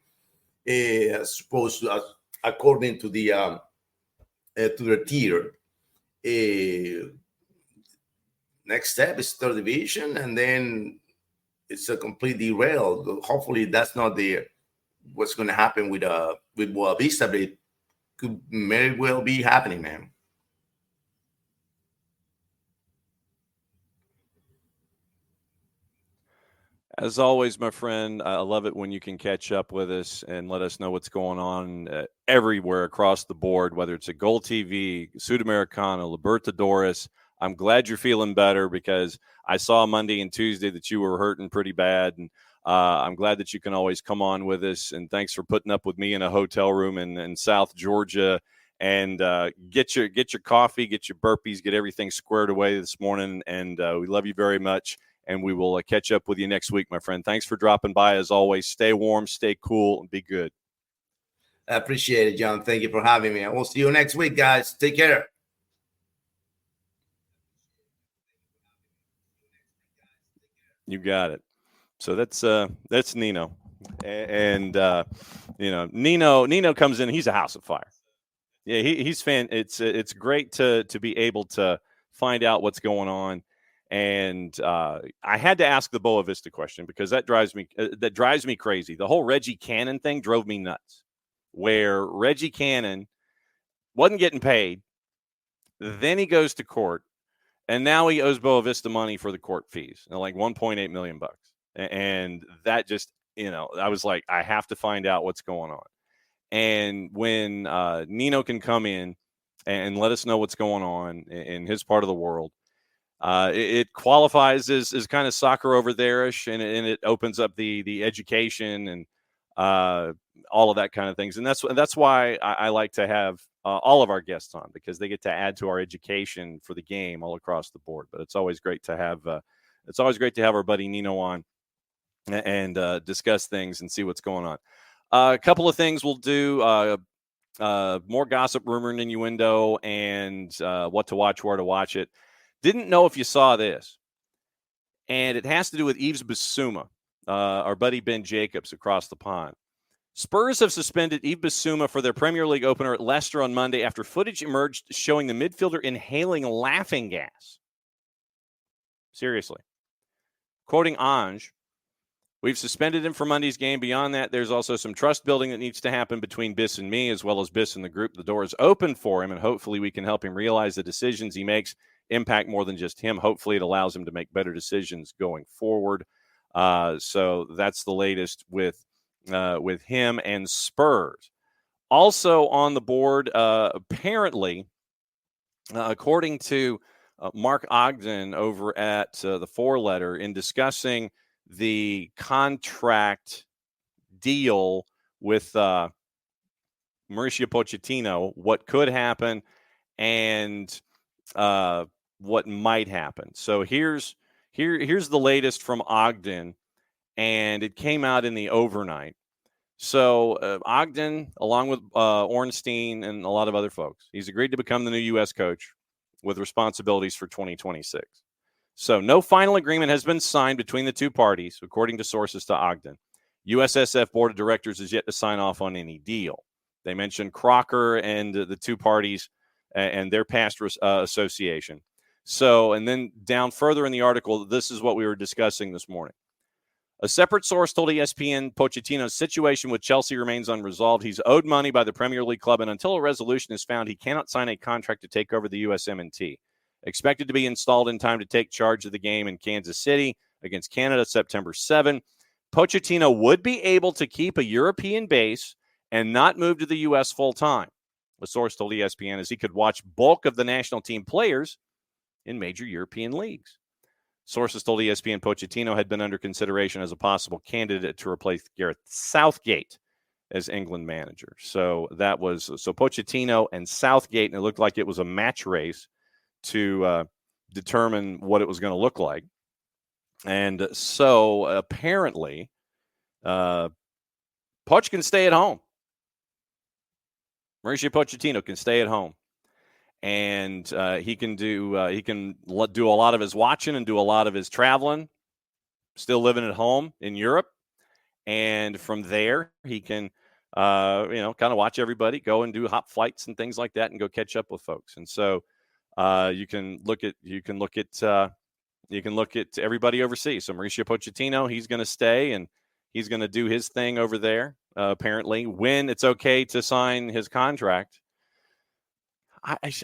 supposed to, according to the to their tier. Next step is third division, and then it's a complete derail. Hopefully, that's not what's going to happen with Boa Vista, but it could very well be happening, man. As always, my friend, I love it when you can catch up with us and let us know what's going on everywhere across the board, whether it's at Gold TV, Sudamericana, Libertadores. I'm glad you're feeling better, because I saw Monday and Tuesday that you were hurting pretty bad. And I'm glad that you can always come on with us. And thanks for putting up with me in a hotel room in South Georgia. And get your coffee, get your burpees, get everything squared away this morning. And we love you very much. And we will catch up with you next week, my friend. Thanks for dropping by. As always, stay warm, stay cool, and be good. I appreciate it, John. Thank you for having me. I will see you next week, guys. Take care. You got it. So that's Nino. And Nino comes in. He's a house of fire. Yeah, he's fan. It's great to be able to find out what's going on. And I had to ask the Boa Vista question, because that drives me crazy. The whole Reggie Cannon thing drove me nuts, where Reggie Cannon wasn't getting paid. Then he goes to court, and now he owes Boa Vista money for the court fees, like $1.8 million. And that just, I was like, I have to find out what's going on. And when Nino can come in and let us know what's going on in his part of the world, it qualifies as kind of soccer over there-ish, and it opens up the education and all of that kind of things. And that's why I like to have all of our guests on, because they get to add to our education for the game all across the board. But it's always great to have our buddy Nino on and discuss things and see what's going on. A couple of things we'll do. More gossip, rumor, and innuendo, and what to watch, where to watch it. Didn't know if you saw this, and it has to do with Yves Bissouma, our buddy Ben Jacobs across the pond. Spurs have suspended Yves Bissouma for their Premier League opener at Leicester on Monday after footage emerged showing the midfielder inhaling laughing gas. Seriously. Quoting Ange, "We've suspended him for Monday's game. Beyond that, there's also some trust building that needs to happen between Biss and me, as well as Biss and the group. The door is open for him, and hopefully we can help him realize the decisions he makes impact more than just him. Hopefully it allows him to make better decisions going forward." So that's the latest with him and Spurs. Also on the board, apparently, according to Mark Ogden over at the Four Letter, in discussing the contract deal with Mauricio Pochettino, what could happen and what might happen. So here's the latest from Ogden, and it came out in the overnight. So Ogden, along with Ornstein and a lot of other folks, he's agreed to become the new U.S. coach with responsibilities for 2026. So no final agreement has been signed between the two parties, according to sources to Ogden. USSF Board of Directors is yet to sign off on any deal. They mentioned Crocker and the two parties and their past association. So, and then down further in the article, this is what we were discussing this morning. A separate source told ESPN Pochettino's situation with Chelsea remains unresolved. He's owed money by the Premier League club, and until a resolution is found, he cannot sign a contract to take over the USMNT. Expected to be installed in time to take charge of the game in Kansas City against Canada September 7. Pochettino would be able to keep a European base and not move to the U.S. full-time. The source told ESPN as he could watch bulk of the national team players in major European leagues. Sources told ESPN Pochettino had been under consideration as a possible candidate to replace Gareth Southgate as England manager. So that was Pochettino and Southgate, and it looked like it was a match race to determine what it was going to look like. And so apparently, Poch can stay at home. Mauricio Pochettino can stay at home. And he can do a lot of his watching and do a lot of his traveling, still living at home in Europe. And from there, he can, kind of watch everybody go and do hop flights and things like that and go catch up with folks. And so you can look at everybody overseas. So Mauricio Pochettino, he's going to stay and he's going to do his thing over there. Apparently, when it's okay to sign his contract.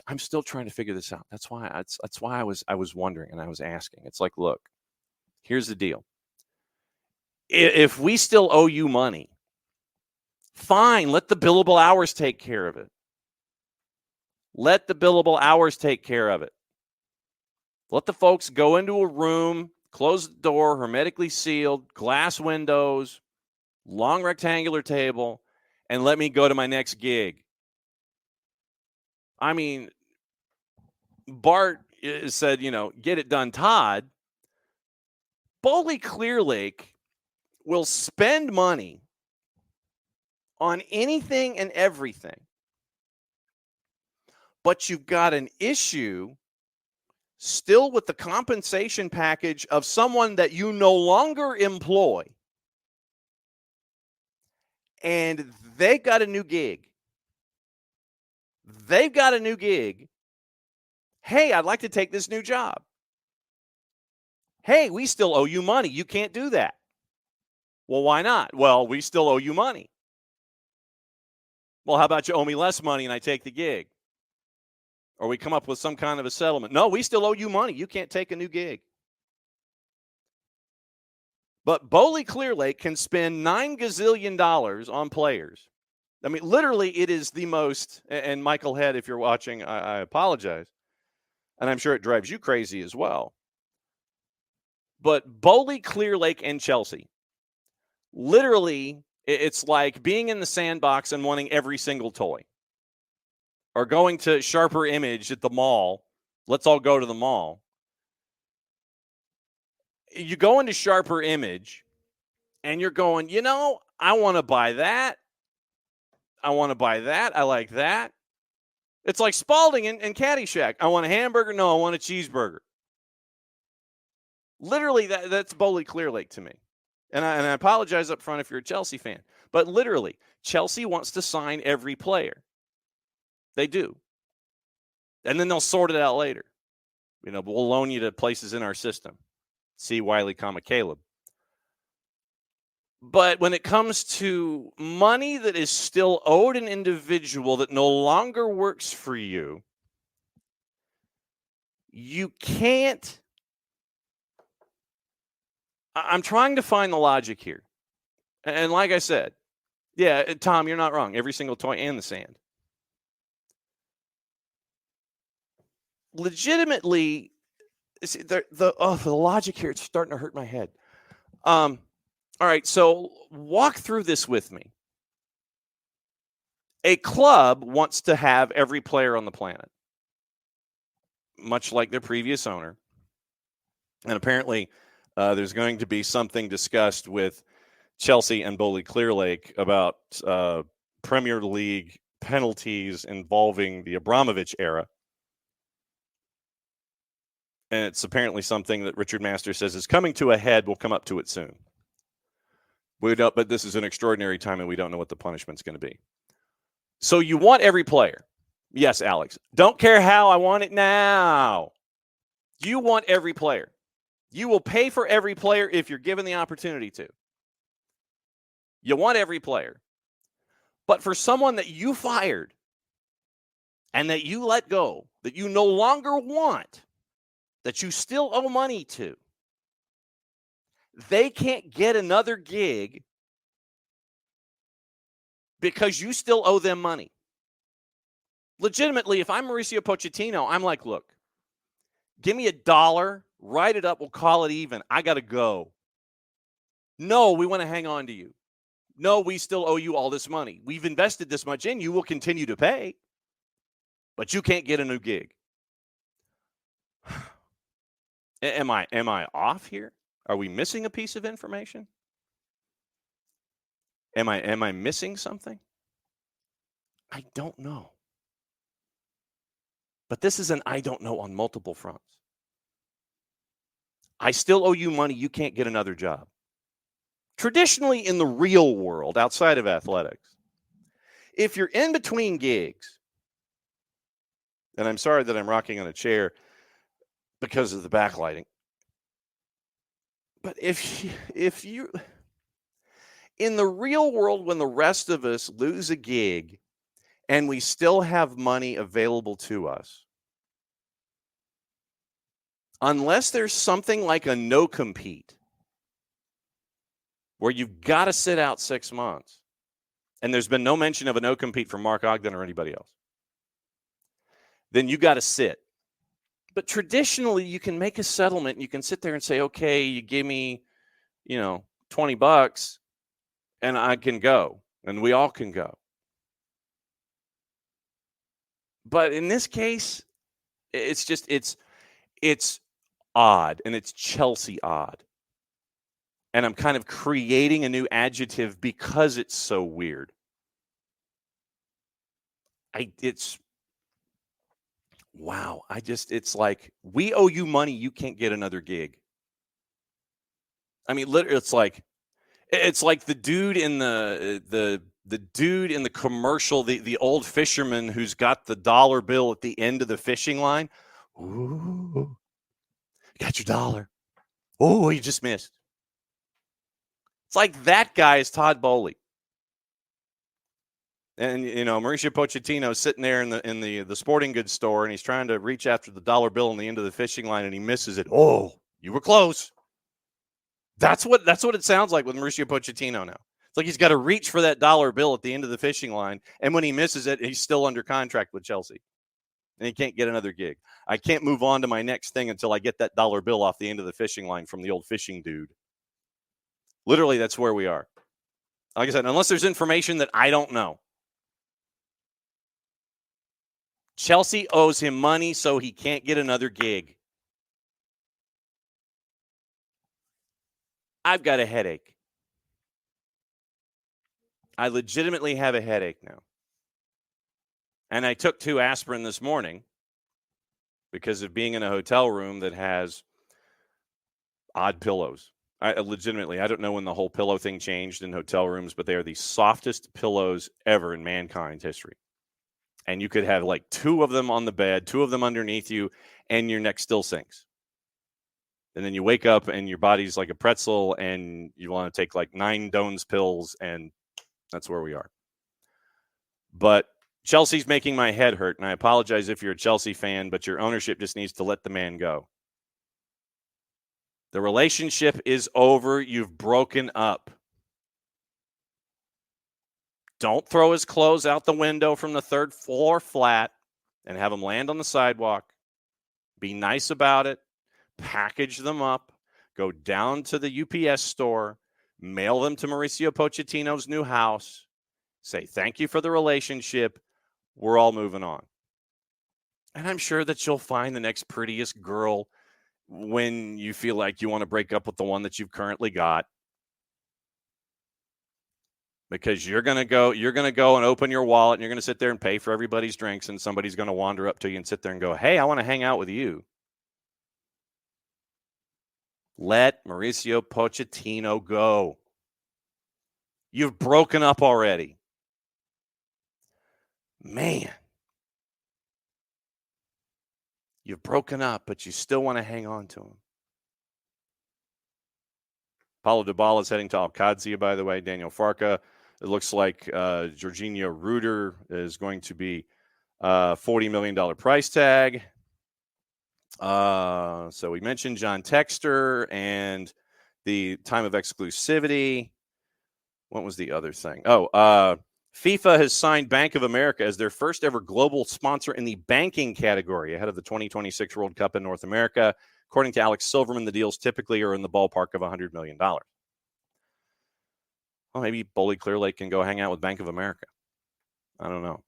I'm still trying to figure this out. That's why I was wondering and I was asking. It's like, look, here's the deal. If we still owe you money, fine, let the billable hours take care of it. Let the billable hours take care of it. Let the folks go into a room, close the door, hermetically sealed, glass windows, long rectangular table, and let me go to my next gig. I mean, Bart said, get it done, Todd. Bowley Clear Lake will spend money on anything and everything. But you've got an issue still with the compensation package of someone that you no longer employ. And they got a new gig. They've got a new gig. Hey, I'd like to take this new job. Hey, we still owe you money. You can't do that. Well, why not? Well, we still owe you money. Well, how about you owe me less money and I take the gig? Or we come up with some kind of a settlement. No, we still owe you money. You can't take a new gig. But Bowley Clear Lake can spend $9 gazillion on players. I mean, literally, it is the most, and Michael Head, if you're watching, I apologize. And I'm sure it drives you crazy as well. But Bowley, Clear Lake, and Chelsea, literally, it's like being in the sandbox and wanting every single toy. or going to Sharper Image at the mall. Let's all go to the mall. You go into Sharper Image and you're going, I want to buy that. I want to buy that. I like that. It's like Spalding and Caddyshack. I want a hamburger. No, I want a cheeseburger. Literally, that's Bowley Clear Lake to me. And I apologize up front if you're a Chelsea fan. But literally, Chelsea wants to sign every player. They do. And then they'll sort it out later. We'll loan you to places in our system. See Wiley, Caleb. But when it comes to money that is still owed an individual that no longer works for you, you can't. I'm trying to find the logic here. And like I said, yeah, Tom, you're not wrong. Every single toy and the sand. Legitimately, the logic here, it's starting to hurt my head. All right, so walk through this with me. A club wants to have every player on the planet, much like their previous owner. And apparently, there's going to be something discussed with Chelsea and Bowley Clear Lake about Premier League penalties involving the Abramovich era. And it's apparently something that Richard Masters says is coming to a head. We'll come up to it soon. We don't, but this is an extraordinary time, and we don't know what the punishment's going to be. So you want every player. Yes, Alex. Don't care how, I want it now. You want every player. You will pay for every player if you're given the opportunity to. You want every player. But for someone that you fired and that you let go, that you no longer want, that you still owe money to, they can't get another gig because you still owe them money. Legitimately, if I'm Mauricio Pochettino, I'm like, look, give me $1, write it up, we'll call it even. I got to go. No, we want to hang on to you. No, we still owe you all this money. We've invested this much in you. We'll continue to pay, but you can't get a new gig. Am I off here? Are we missing a piece of information? Am I missing something? I don't know. But this is an I don't know on multiple fronts. I still owe you money. You can't get another job. Traditionally, in the real world, outside of athletics, if you're in between gigs, and I'm sorry that I'm rocking on a chair because of the backlighting, but if you in the real world, when the rest of us lose a gig and we still have money available to us, unless there's something like a no compete where you've got to sit out 6 months, and there's been no mention of a no compete from Mark Ogden or anybody else, then you got to sit. But traditionally, you can make a settlement and you can sit there and say, okay, you give me, $20 and I can go, and we all can go. But in this case, it's odd, and it's Chelsea odd. And I'm kind of creating a new adjective because it's so weird. Wow. It's like, we owe you money. You can't get another gig. I mean, literally, it's like the dude in the dude in the commercial, the old fisherman who's got the dollar bill at the end of the fishing line. Ooh, got your dollar. Oh, you just missed. It's like that guy is Todd Bowley. And, Mauricio Pochettino sitting there in the sporting goods store, and he's trying to reach after the dollar bill on the end of the fishing line, and he misses it. Oh, you were close. That's what it sounds like with Mauricio Pochettino now. It's like he's got to reach for that dollar bill at the end of the fishing line, and when he misses it, he's still under contract with Chelsea, and he can't get another gig. I can't move on to my next thing until I get that dollar bill off the end of the fishing line from the old fishing dude. Literally, that's where we are. Like I said, unless there's information that I don't know. Chelsea owes him money, so he can't get another gig. I've got a headache. I legitimately have a headache now. And I took 2 aspirin this morning because of being in a hotel room that has odd pillows. I don't know when the whole pillow thing changed in hotel rooms, but they are the softest pillows ever in mankind's history. And you could have like 2 of them on the bed, 2 of them underneath you, and your neck still sinks. And then you wake up and your body's like a pretzel and you want to take like 9 Doan's pills, and that's where we are. But Chelsea's making my head hurt, and I apologize if you're a Chelsea fan, but your ownership just needs to let the man go. The relationship is over. You've broken up. Don't throw his clothes out the window from the 3rd floor flat and have them land on the sidewalk. Be nice about it. Package them up. Go down to the UPS store. Mail them to Mauricio Pochettino's new house. Say thank you for the relationship. We're all moving on. And I'm sure that you'll find the next prettiest girl when you feel like you want to break up with the one that you've currently got. Because you're going to go and open your wallet and you're going to sit there and pay for everybody's drinks, and somebody's going to wander up to you and sit there and go, "Hey, I want to hang out with you." Let Mauricio Pochettino go. You've broken up already. Man. You've broken up, but you still want to hang on to him. Paulo Dybala is heading to Al-Qadsiya, by the way. Daniel Farka. It looks like Jorginho Ruder is going to be $40 million price tag. So we mentioned John Textor and the time of exclusivity. What was the other thing? FIFA has signed Bank of America as their first ever global sponsor in the banking category ahead of the 2026 World Cup in North America. According to Alex Silverman, the deals typically are in the ballpark of $100 million. Well, maybe Bully Clear Lake can go hang out with Bank of America. I don't know.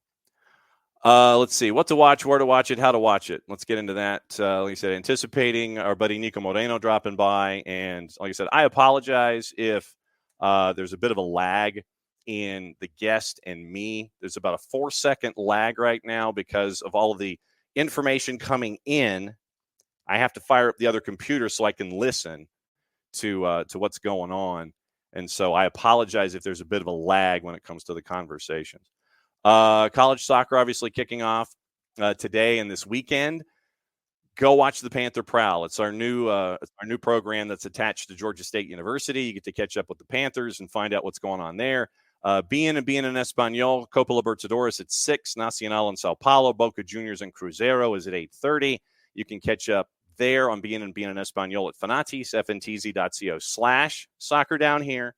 Let's see. What to watch, where to watch it, how to watch it. Let's get into that. Like I said, anticipating our buddy Niko Moreno dropping by. And like I said, I apologize if there's a bit of a lag in the guest and me. There's about a 4-second lag right now because of all of the information coming in. I have to fire up the other computer so I can listen to what's going on. And so I apologize if there's a bit of a lag when it comes to the conversations. College soccer obviously kicking off today and this weekend. Go watch the Panther Prowl. It's our new program that's attached to Georgia State University. You get to catch up with the Panthers and find out what's going on there. Being in Espanol, Copa Libertadores at 6, Nacional and Sao Paulo, Boca Juniors and Cruzeiro is at 8:30. You can catch up there on Being in Espanol at Fanatis, ftz.co/soccer down here.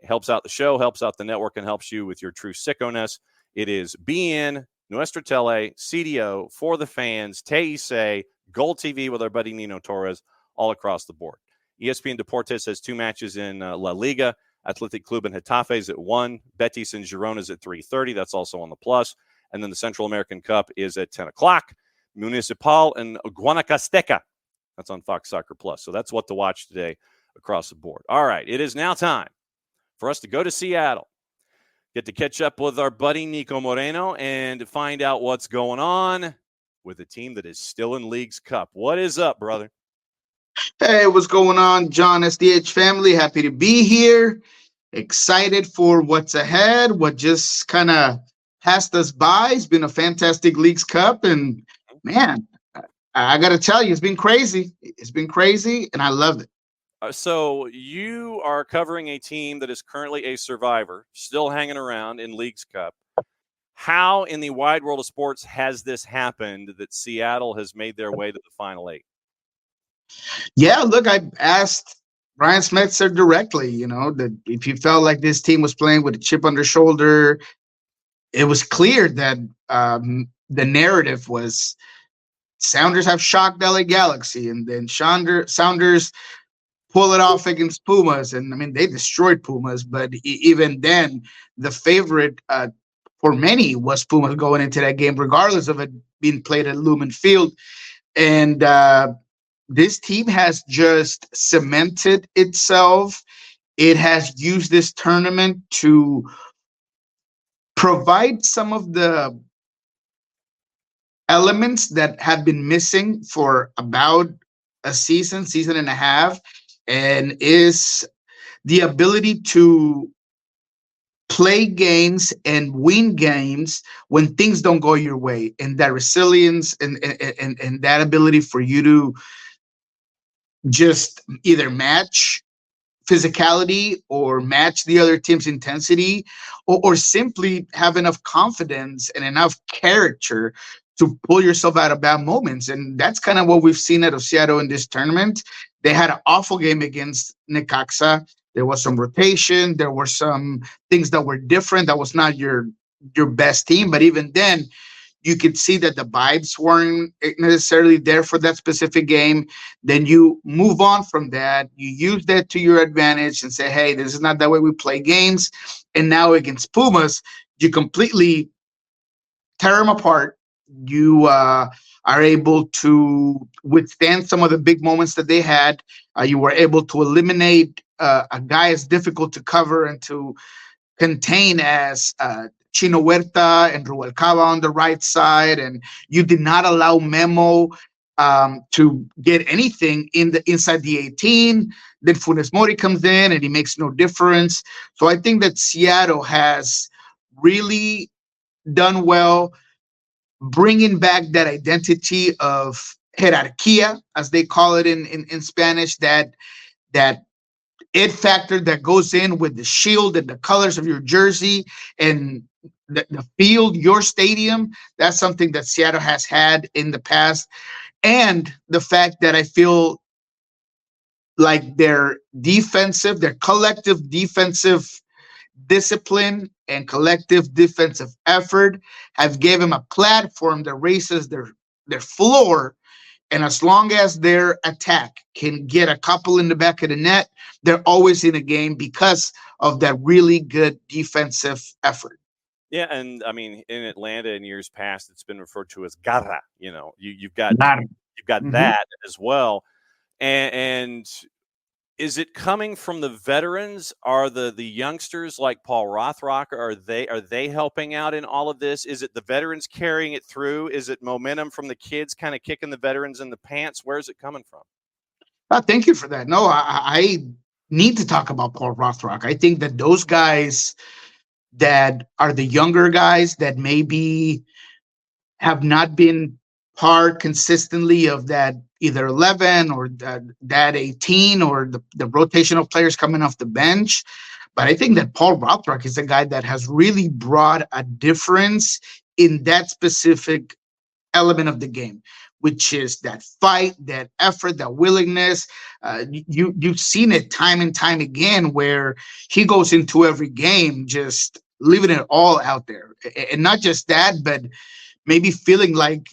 It helps out the show, helps out the network, and helps you with your true sicko-ness. It is Being, Nuestra Tele, CDO, For the Fans, Teise, Gold TV with our buddy Nino Torres, all across the board. ESPN Deportes has 2 matches in La Liga. Athletic Club and Getafe is at 1. Betis and Girona is at 3:30. That's also on the plus. And then the Central American Cup is at 10 o'clock. Municipal and Guanacasteca. That's on Fox Soccer Plus. So that's what to watch today across the board. All right, it is now time for us to go to Seattle. Get to catch up with our buddy Niko Moreno and find out what's going on with a team that is still in League's Cup. What is up, brother? Hey, what's going on, John SDH family? Happy to be here. Excited for what's ahead, what just kind of passed us by. It's been a fantastic League's Cup, and man, I got to tell you, it's been crazy. It's been crazy, and I loved it. So you are covering a team that is currently a survivor, still hanging around in League's Cup. How in the wide world of sports has this happened that Seattle has made their way to the Final 8? Yeah, look, I asked Brian Smetzer directly, that if he felt like this team was playing with a chip on their shoulder. It was clear that the narrative was Sounders have shocked LA Galaxy, and then Sounders pull it off against Pumas. And, I mean, they destroyed Pumas, but even then, the favorite for many was Pumas going into that game, regardless of it being played at Lumen Field. And this team has just cemented itself. It has used this tournament to provide some of the elements that have been missing for about a season and a half, and is the ability to play games and win games when things don't go your way, and that resilience and that ability for you to just either match physicality or match the other team's intensity, or simply have enough confidence and enough character to pull yourself out of bad moments. And that's kind of what we've seen out of Seattle in this tournament. They had an awful game against Necaxa. There was some rotation. There were some things that were different. That was not your best team. But even then, you could see that the vibes weren't necessarily there for that specific game. Then you move on from that. You use that to your advantage and say, hey, this is not the way we play games. And now against Pumas, you completely tear them apart. You are able to withstand some of the big moments that they had. You were able to eliminate a guy as difficult to cover and to contain as Chino Huerta and Rubalcaba on the right side, and you did not allow Memo to get anything inside the 18. Then Funes Mori comes in and he makes no difference. So I think that Seattle has really done well bringing back that identity of jerarquía, as they call it in Spanish, that it factor that goes in with the shield and the colors of your jersey and the field, your stadium. That's something that Seattle has had in the past. And the fact that I feel like their collective defensive discipline and collective defensive effort have given them a platform that raises their floor. And as long as their attack can get a couple in the back of the net, they're always in a game because of that really good defensive effort. Yeah, and I mean, in Atlanta in years past, it's been referred to as garra. You know, you've got Mm-hmm. that as well. And is it coming from the veterans? Are the youngsters like Paul Rothrock, are they helping out in all of this? Is it the veterans carrying it through? Is it momentum from the kids kind of kicking the veterans in the pants? Where's it coming from? Thank you for that. No, I need to talk about Paul Rothrock. I think that those guys that are the younger guys that maybe have not been part consistently of that either 11 or that 18 or the rotational players coming off the bench. But I think that Paul Rothrock is a guy that has really brought a difference in that specific element of the game, which is that fight, that effort, that willingness. You've seen it time and time again where he goes into every game just leaving it all out there. And not just that, but maybe feeling like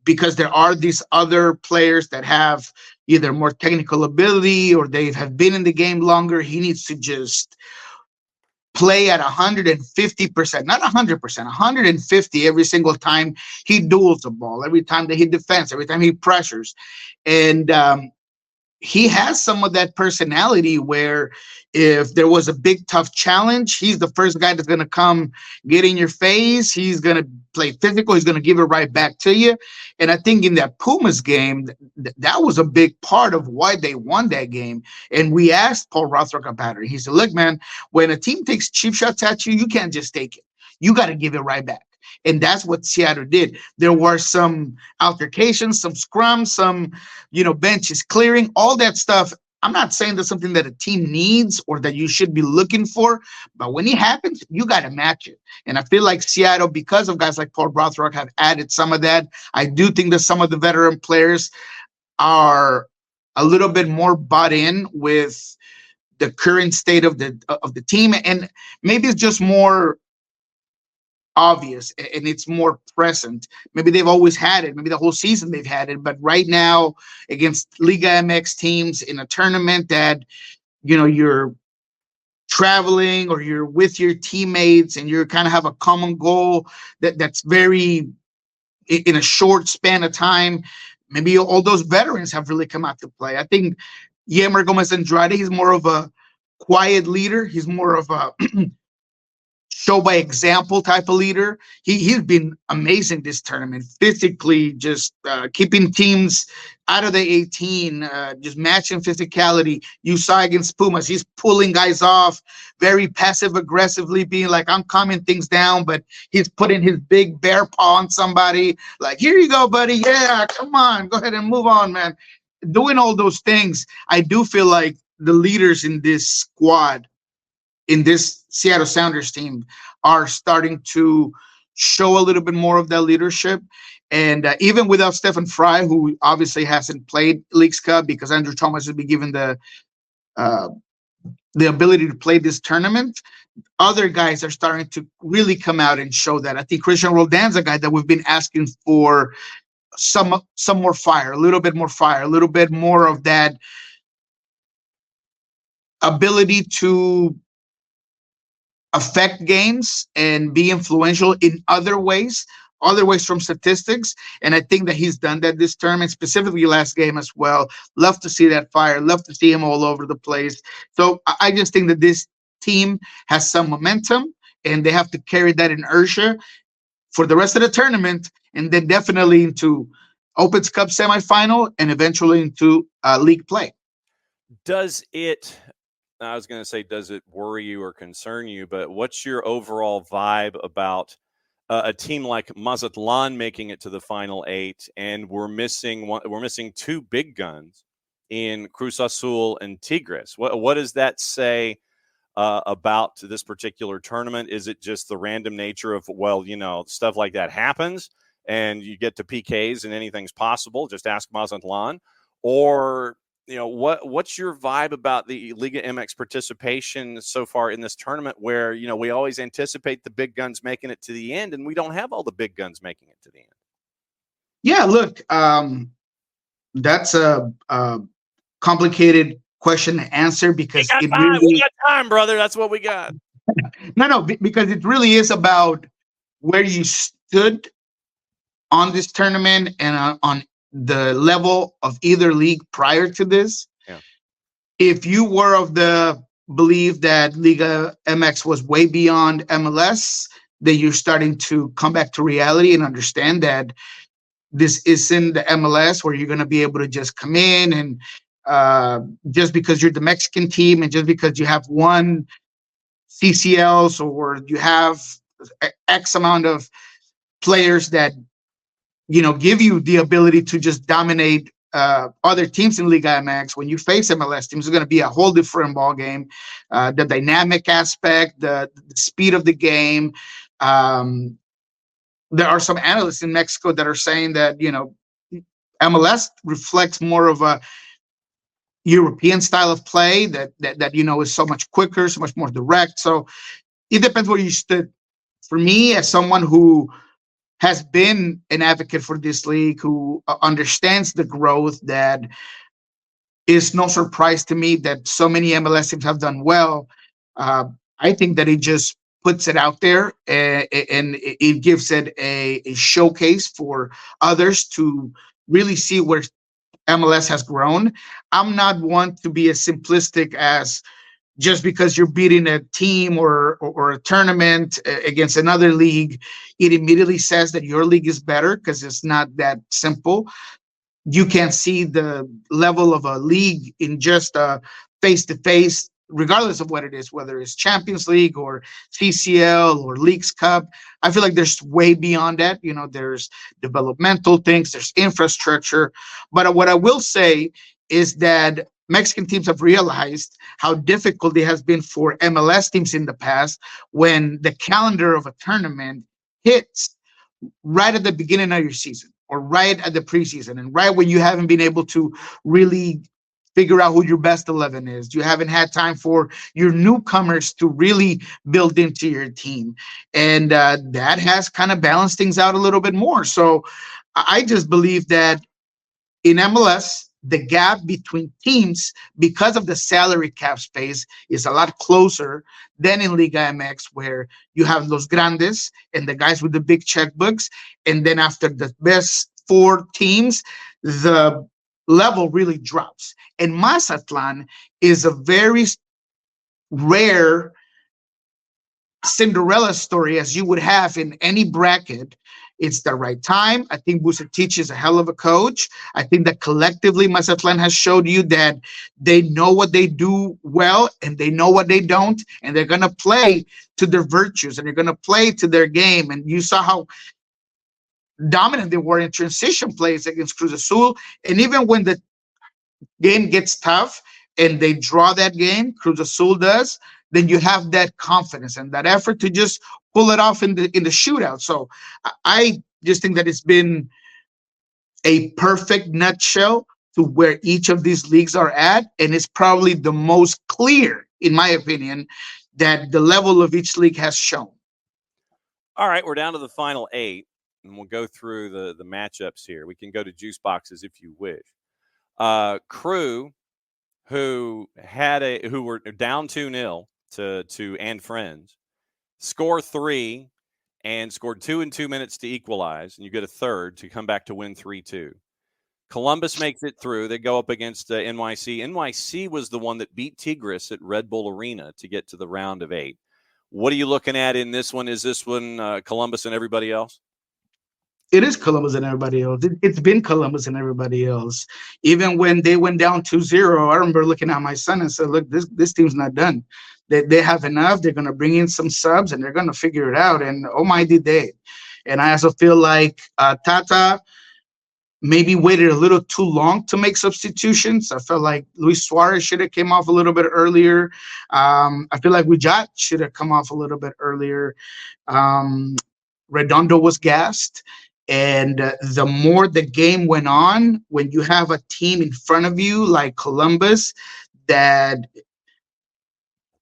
because there are these other players that have either more technical ability or they have been in the game longer, he needs to just play at 150%, not 100%, 150 every single time he duels the ball, every time that he defends, every time he pressures. And he has some of that personality where if there was a big, tough challenge, he's the first guy that's going to come get in your face. He's going to play physical. He's going to give it right back to you. And I think in that Pumas game, that was a big part of why they won that game. And we asked Paul Rothrock about it. He said, look, man, when a team takes cheap shots at you, you can't just take it. You got to give it right back. And that's what Seattle did. There were some altercations, some scrums, some, benches clearing, all that stuff. I'm not saying that's something that a team needs or that you should be looking for, but when it happens, you got to match it. And I feel like Seattle, because of guys like Paul Rothrock, have added some of that. I do think that some of the veteran players are a little bit more bought in with the current state of the team, and maybe it's just more obvious and it's more present. Maybe they've always had it. Maybe the whole season they've had it. But right now, against Liga MX teams in a tournament that, you're traveling or you're with your teammates and you kind of have a common goal that's very in a short span of time, maybe all those veterans have really come out to play. I think Yemer Gomez Andrade, he's more of a quiet leader. He's more of a show by example type of leader. He's been amazing this tournament, physically, just keeping teams out of the 18, just matching physicality. You saw against Pumas, he's pulling guys off very passive aggressively, being like, I'm calming things down, but he's putting his big bear paw on somebody like, here you go, buddy. Yeah, come on, go ahead and move on, man. Doing all those things, I do feel like the leaders in this squad, in this Seattle Sounders team, are starting to show a little bit more of that leadership. And even without Stephen Fry, who obviously hasn't played Leagues Cup because Andrew Thomas will be given the ability to play this tournament, other guys are starting to really come out and show that. I think Christian Roldan's a guy that we've been asking for some more fire, a little bit more fire, a little bit more of that ability to affect games and be influential in other ways from statistics. And I think that he's done that this tournament, specifically last game as well. Love to see that fire, love to see him all over the place. So I just think that this team has some momentum and they have to carry that inertia for the rest of the tournament, and then definitely into Opens Cup semifinal and eventually into league play. Does it worry you or concern you, but what's your overall vibe about a team like Mazatlan making it to the final 8, and we're missing two big guns in Cruz Azul and Tigres? What does that say about this particular tournament? Is it just the random nature of, stuff like that happens and you get to PKs and anything's possible? Just ask Mazatlan. Or what's your vibe about the Liga MX participation so far in this tournament, where we always anticipate the big guns making it to the end, and we don't have all the big guns making it to the end? Yeah, look, that's a complicated question to answer because we got time, brother. That's what we got. No, because it really is about where you stood on this tournament and on the level of either league prior to this. Yeah. If you were of the belief that Liga MX was way beyond MLS, that you're starting to come back to reality and understand that this isn't the MLS where you're going to be able to just come in and just because you're the Mexican team and just because you have one CCLs or you have X amount of players that give you the ability to just dominate other teams in Liga MX. When you face MLS teams, it's going to be a whole different ball game. The dynamic aspect, the speed of the game. There are some analysts in Mexico that are saying that MLS reflects more of a European style of play that is so much quicker, so much more direct. So it depends where you stood. For me, as someone who has been an advocate for this league, who understands the growth, that is no surprise to me that so many MLS teams have done well. I think that it just puts it out there and it gives it a showcase for others to really see where MLS has grown. I'm not one to be as simplistic as just because you're beating a team or a tournament against another league, it immediately says that your league is better, because it's not that simple. You can see the level of a league in just a face-to-face, regardless of what it is, whether it's Champions League or CCL or Leagues Cup. I feel like there's way beyond that. There's developmental things, there's infrastructure. But what I will say is that Mexican teams have realized how difficult it has been for MLS teams in the past when the calendar of a tournament hits right at the beginning of your season or right at the preseason and right when you haven't been able to really figure out who your best 11 is. You haven't had time for your newcomers to really build into your team. And that has kind of balanced things out a little bit more. So I just believe that in MLS, the gap between teams because of the salary cap space is a lot closer than in Liga MX, where you have Los Grandes and the guys with the big checkbooks. And then after the best 4 teams, the level really drops. And Mazatlan is a very rare Cinderella story as you would have in any bracket. It's the right time. I think Vucetich is a hell of a coach. I think that collectively Mazatlan has showed you that they know what they do well and they know what they don't, and they're going to play to their virtues and they're going to play to their game. And you saw how dominant they were in transition plays against Cruz Azul. And even when the game gets tough and they draw that game, Cruz Azul does, then you have that confidence and that effort to just pull it off in the shootout. So I just think that it's been a perfect nutshell to where each of these leagues are at, and it's probably the most clear, in my opinion, that the level of each league has shown. All right, we're down to the final 8, and we'll go through the matchups here. We can go to juice boxes if you wish. Crew, who were down 2-0 to and Friends, score 3 and scored 2 in 2 minutes to equalize, and you get a third to come back to win 3-2. Columbus makes it through. They go up against NYC. NYC was the one that beat Tigres at Red Bull Arena to get to the round of 8. What are you looking at in this one? Is this one Columbus and everybody else? It is Columbus and everybody else. It's been Columbus and everybody else. Even when they went down 2-0, I remember looking at my son and said, look, this team's not done. They have enough. They're going to bring in some subs, and they're going to figure it out. And, oh, my, did they. And I also feel like Tata maybe waited a little too long to make substitutions. I felt like Luis Suarez should have came off a little bit earlier. I feel like Wijat should have come off a little bit earlier. Redondo was gassed. And the more the game went on, when you have a team in front of you like Columbus, that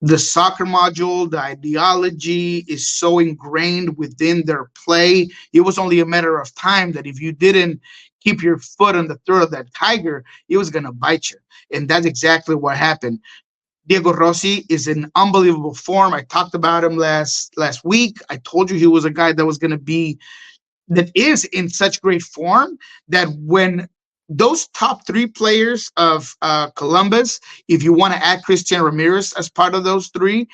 the soccer module, the ideology is so ingrained within their play, it was only a matter of time that if you didn't keep your foot on the throat of that tiger, it was going to bite you. And that's exactly what happened. Diego Rossi is in unbelievable form. I talked about him last week. I told you he was a guy that was going to be that is in such great form that when those top 3 players of Columbus, if you want to add Christian Ramirez as part of those 3,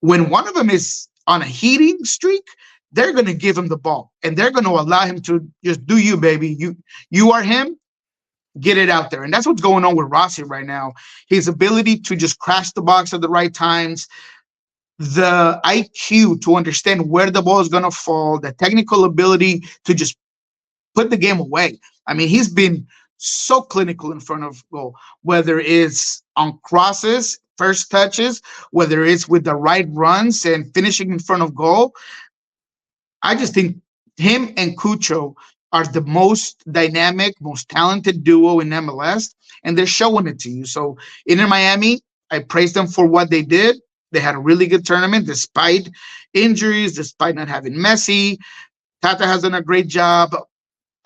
when one of them is on a heating streak, they're going to give him the ball and they're going to allow him to just do you, baby. You are him. Get it out there. And that's what's going on with Rossi right now. His ability to just crash the box at the right times, the IQ to understand where the ball is going to fall, the technical ability to just put the game away. I mean, he's been so clinical in front of goal, whether it's on crosses, first touches, whether it's with the right runs and finishing in front of goal. I just think him and Cucho are the most dynamic, most talented duo in MLS, and they're showing it to you. So in Miami, I praise them for what they did. They had a really good tournament despite injuries, despite not having Messi. Tata has done a great job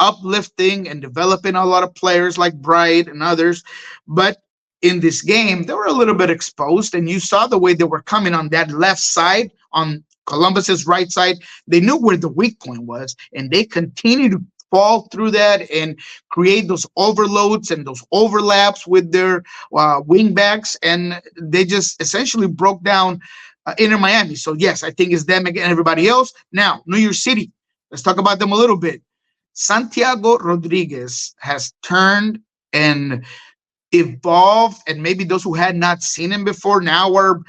uplifting and developing a lot of players like Bright and others. But in this game, they were a little bit exposed, and you saw the way they were coming on that left side, on Columbus's right side. They knew where the weak point was, and they continued to fall through that and create those overloads and those overlaps with their wing backs, and they just essentially broke down Inter Miami. So yes, I think it's them against everybody else. Now, New York City, let's talk about them a little bit. Santiago Rodriguez has turned and evolved, and maybe those who had not seen him before now are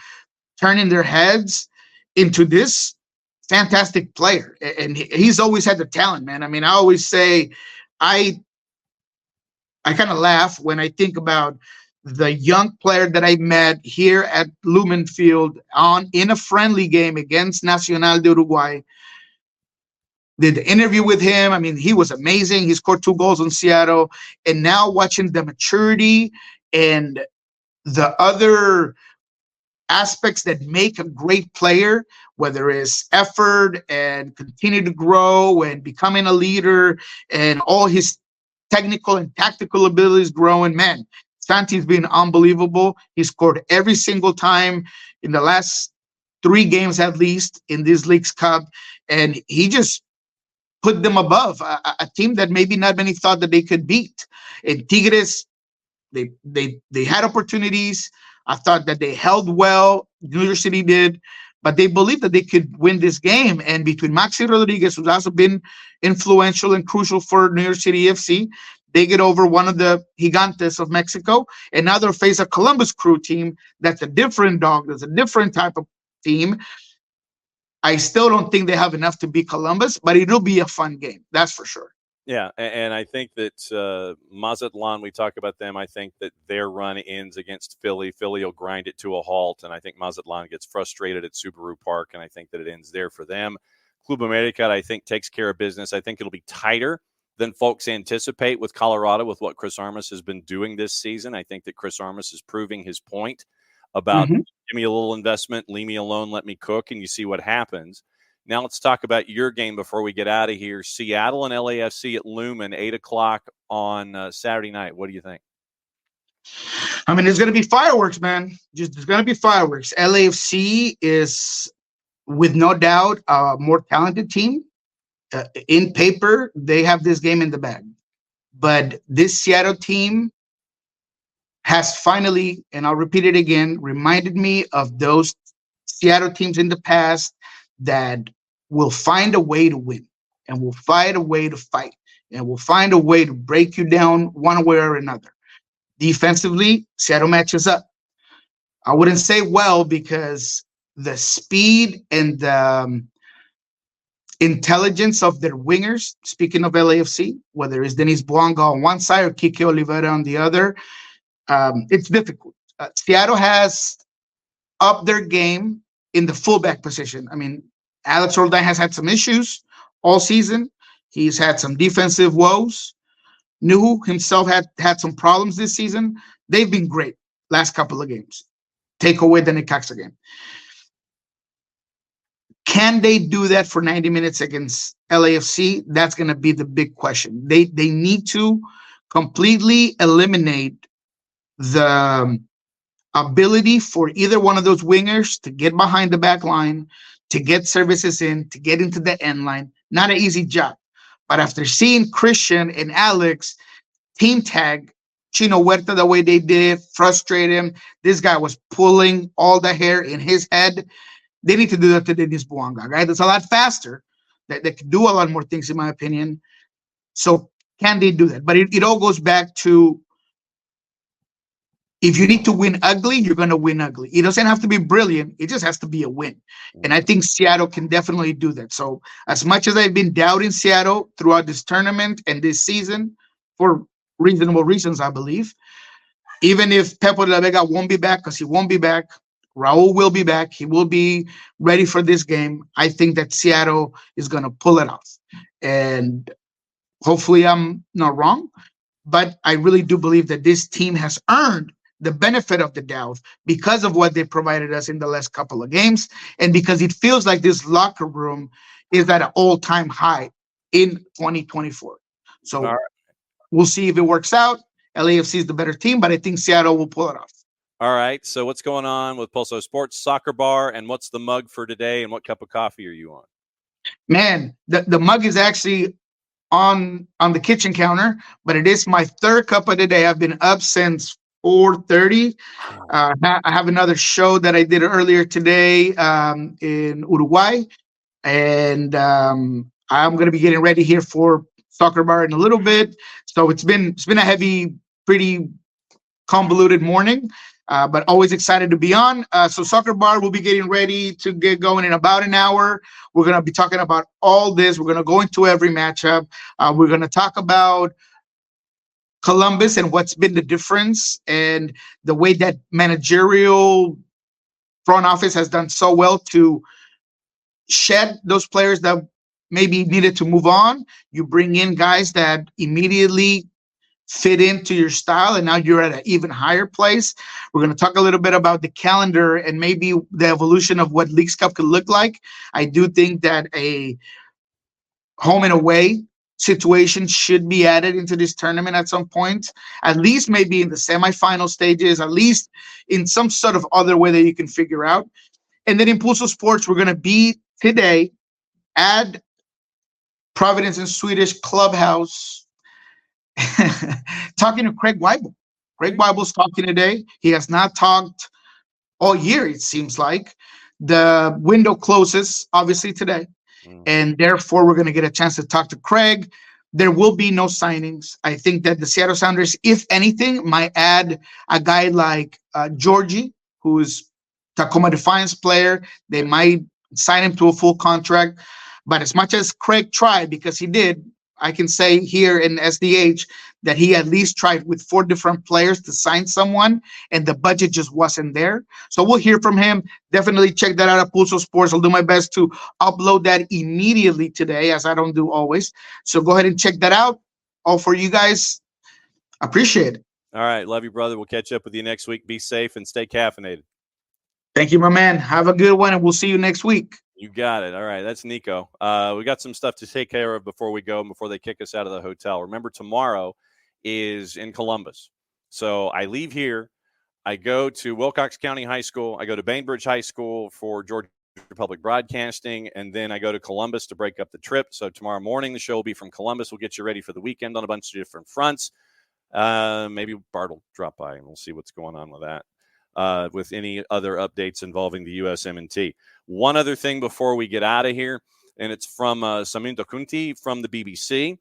turning their heads into this fantastic player. And he's always had the talent, man. I mean, I always say I kind of laugh when I think about the young player that I met here at Lumen Field in a friendly game against Nacional de Uruguay. Did the interview with him. I mean, he was amazing. He scored 2 goals in Seattle. And now watching the maturity and the other aspects that make a great player, whether it's effort and continue to grow and becoming a leader and all his technical and tactical abilities growing. Man, Santi's been unbelievable. He scored every single time in the last 3 games, at least, in this League's Cup. And he just put them above a team that maybe not many thought that they could beat. And Tigres, they had opportunities. I thought that they held well. New York City did, but they believed that they could win this game. And between Maxi Rodriguez, who's also been influential and crucial for New York City FC, they get over one of the gigantes of Mexico, and now they'll face a Columbus Crew team that's a different dog, that's a different type of team. I still don't think they have enough to beat Columbus, but it'll be a fun game. That's for sure. Yeah, and I think that Mazatlan, we talk about them, I think that their run ends against Philly. Philly will grind it to a halt, and I think Mazatlan gets frustrated at Subaru Park, and I think that it ends there for them. Club America, I think, takes care of business. I think it'll be tighter than folks anticipate with Colorado, with what Chris Armas has been doing this season. I think that Chris Armas is proving his point about give me a little investment, leave me alone, let me cook, and you see what happens. Now let's talk about your game before we get out of here. Seattle and LAFC at Lumen, 8 o'clock on Saturday night. What do you think? I mean, there's going to be fireworks, man. There's going to be fireworks. LAFC is, with no doubt, a more talented team. In paper, they have this game in the bag. But this Seattle team has finally, and I'll repeat it again, reminded me of those Seattle teams in the past that will find a way to win, and will find a way to fight, and will find a way to break you down one way or another. Defensively, Seattle matches up. I wouldn't say well, because the speed and the intelligence of their wingers, speaking of LAFC, whether it's Denis Bouanga on one side or Kike Oliveira on the other, it's difficult. Seattle has upped their game in the fullback position. I mean, Alex Roldan has had some issues all season. He's had some defensive woes. Nuhu himself had some problems this season. They've been great last couple of games. Take away the Necaxa game. Can they do that for 90 minutes against LAFC? That's going to be the big question. They need to completely eliminate the ability for either one of those wingers to get behind the back line, to get services in, to get into the end line. Not an easy job. But after seeing Christian and Alex team tag Chino Huerta the way they did, frustrate him, this guy was pulling all the hair in his head. They need to do that to Denis Bouanga, right? That's a lot faster. They can do a lot more things, in my opinion. So can they do that? But it all goes back to, if you need to win ugly, you're going to win ugly. It doesn't have to be brilliant. It just has to be a win. And I think Seattle can definitely do that. So as much as I've been doubting Seattle throughout this tournament and this season, for reasonable reasons, I believe, even if Pepo de la Vega won't be back, because he won't be back, Raul will be back. He will be ready for this game. I think that Seattle is going to pull it off. And hopefully I'm not wrong, but I really do believe that this team has earned the benefit of the doubt because of what they provided us in the last couple of games, and because it feels like this locker room is at an all-time high in 2024. So we'll see if it works out. LAFC is the better team, but I think Seattle will pull it off. All right, so what's going on with Pulso Sports Soccer Bar, and what's the mug for today, and what cup of coffee are you on? Man, the mug is actually on the kitchen counter, but it is my third cup of the day. I've been up since 4:30. I have another show that I did earlier today in Uruguay, and I'm going to be getting ready here for Soccer Bar in a little bit. So it's been a heavy, pretty convoluted morning, but always excited to be on. So Soccer Bar will be getting ready to get going in about an hour. We're going to be talking about all this. We're going to go into every matchup. We're going to talk about Columbus and what's been the difference, and the way that managerial front office has done so well to shed those players that maybe needed to move on. You bring in guys that immediately fit into your style, and now you're at an even higher place. We're going to talk a little bit about the calendar and maybe the evolution of what Leagues Cup could look like. I do think that a home and away situation should be added into this tournament at some point, at least maybe in the semifinal stages, at least in some sort of other way that you can figure out. And then in Pulso Sports, we're going to be today at Providence and Swedish Clubhouse talking to Craig Weibel. Craig Weibel's talking today. He has not talked all year, it seems like. The window closes, obviously, today. And therefore, we're going to get a chance to talk to Craig. There will be no signings. I think that the Seattle Sounders, if anything, might add a guy like Georgie, who is Tacoma Defiance player. They might sign him to a full contract. But as much as Craig tried, because he did, I can say here in SDH that he at least tried with 4 different players to sign someone, and the budget just wasn't there. So we'll hear from him. Definitely check that out at Pulso Sports. I'll do my best to upload that immediately today, as I don't do always. So go ahead and check that out. All for you guys. Appreciate it. All right. Love you, brother. We'll catch up with you next week. Be safe and stay caffeinated. Thank you, my man. Have a good one, and we'll see you next week. You got it. All right. That's Niko. We got some stuff to take care of before we go and before they kick us out of the hotel. Remember, tomorrow is in Columbus. So I leave here. I go to Wilcox County High School. I go to Bainbridge High School for Georgia Public Broadcasting. And then I go to Columbus to break up the trip. So tomorrow morning, the show will be from Columbus. We'll get you ready for the weekend on a bunch of different fronts. Maybe Bart will drop by and we'll see what's going on with that. With any other updates involving the USMNT. One other thing before we get out of here, and it's from Saminto Kunti from the BBC.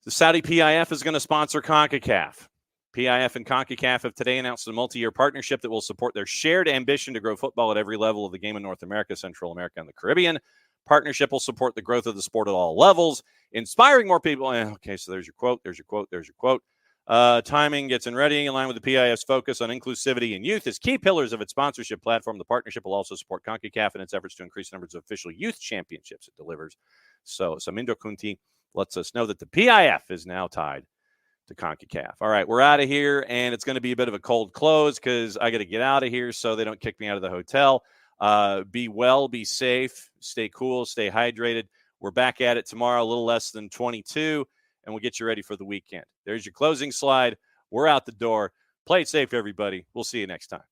The Saudi PIF is going to sponsor CONCACAF. PIF and CONCACAF have today announced a multi-year partnership that will support their shared ambition to grow football at every level of the game in North America, Central America, and the Caribbean. Partnership will support the growth of the sport at all levels, inspiring more people. Okay, so there's your quote. There's your quote. There's your quote. Timing gets in ready in line with the PIF's focus on inclusivity and youth as key pillars of its sponsorship platform. The partnership will also support CONCACAF in its efforts to increase numbers of official youth championships it delivers. So Samindo Kunti lets us know that the PIF is now tied to CONCACAF. All right, we're out of here, and it's going to be a bit of a cold close because I got to get out of here so they don't kick me out of the hotel. Be well, be safe, stay cool, stay hydrated. We're back at it tomorrow, a little less than 22. And we'll get you ready for the weekend. There's your closing slide. We're out the door. Play it safe, everybody. We'll see you next time.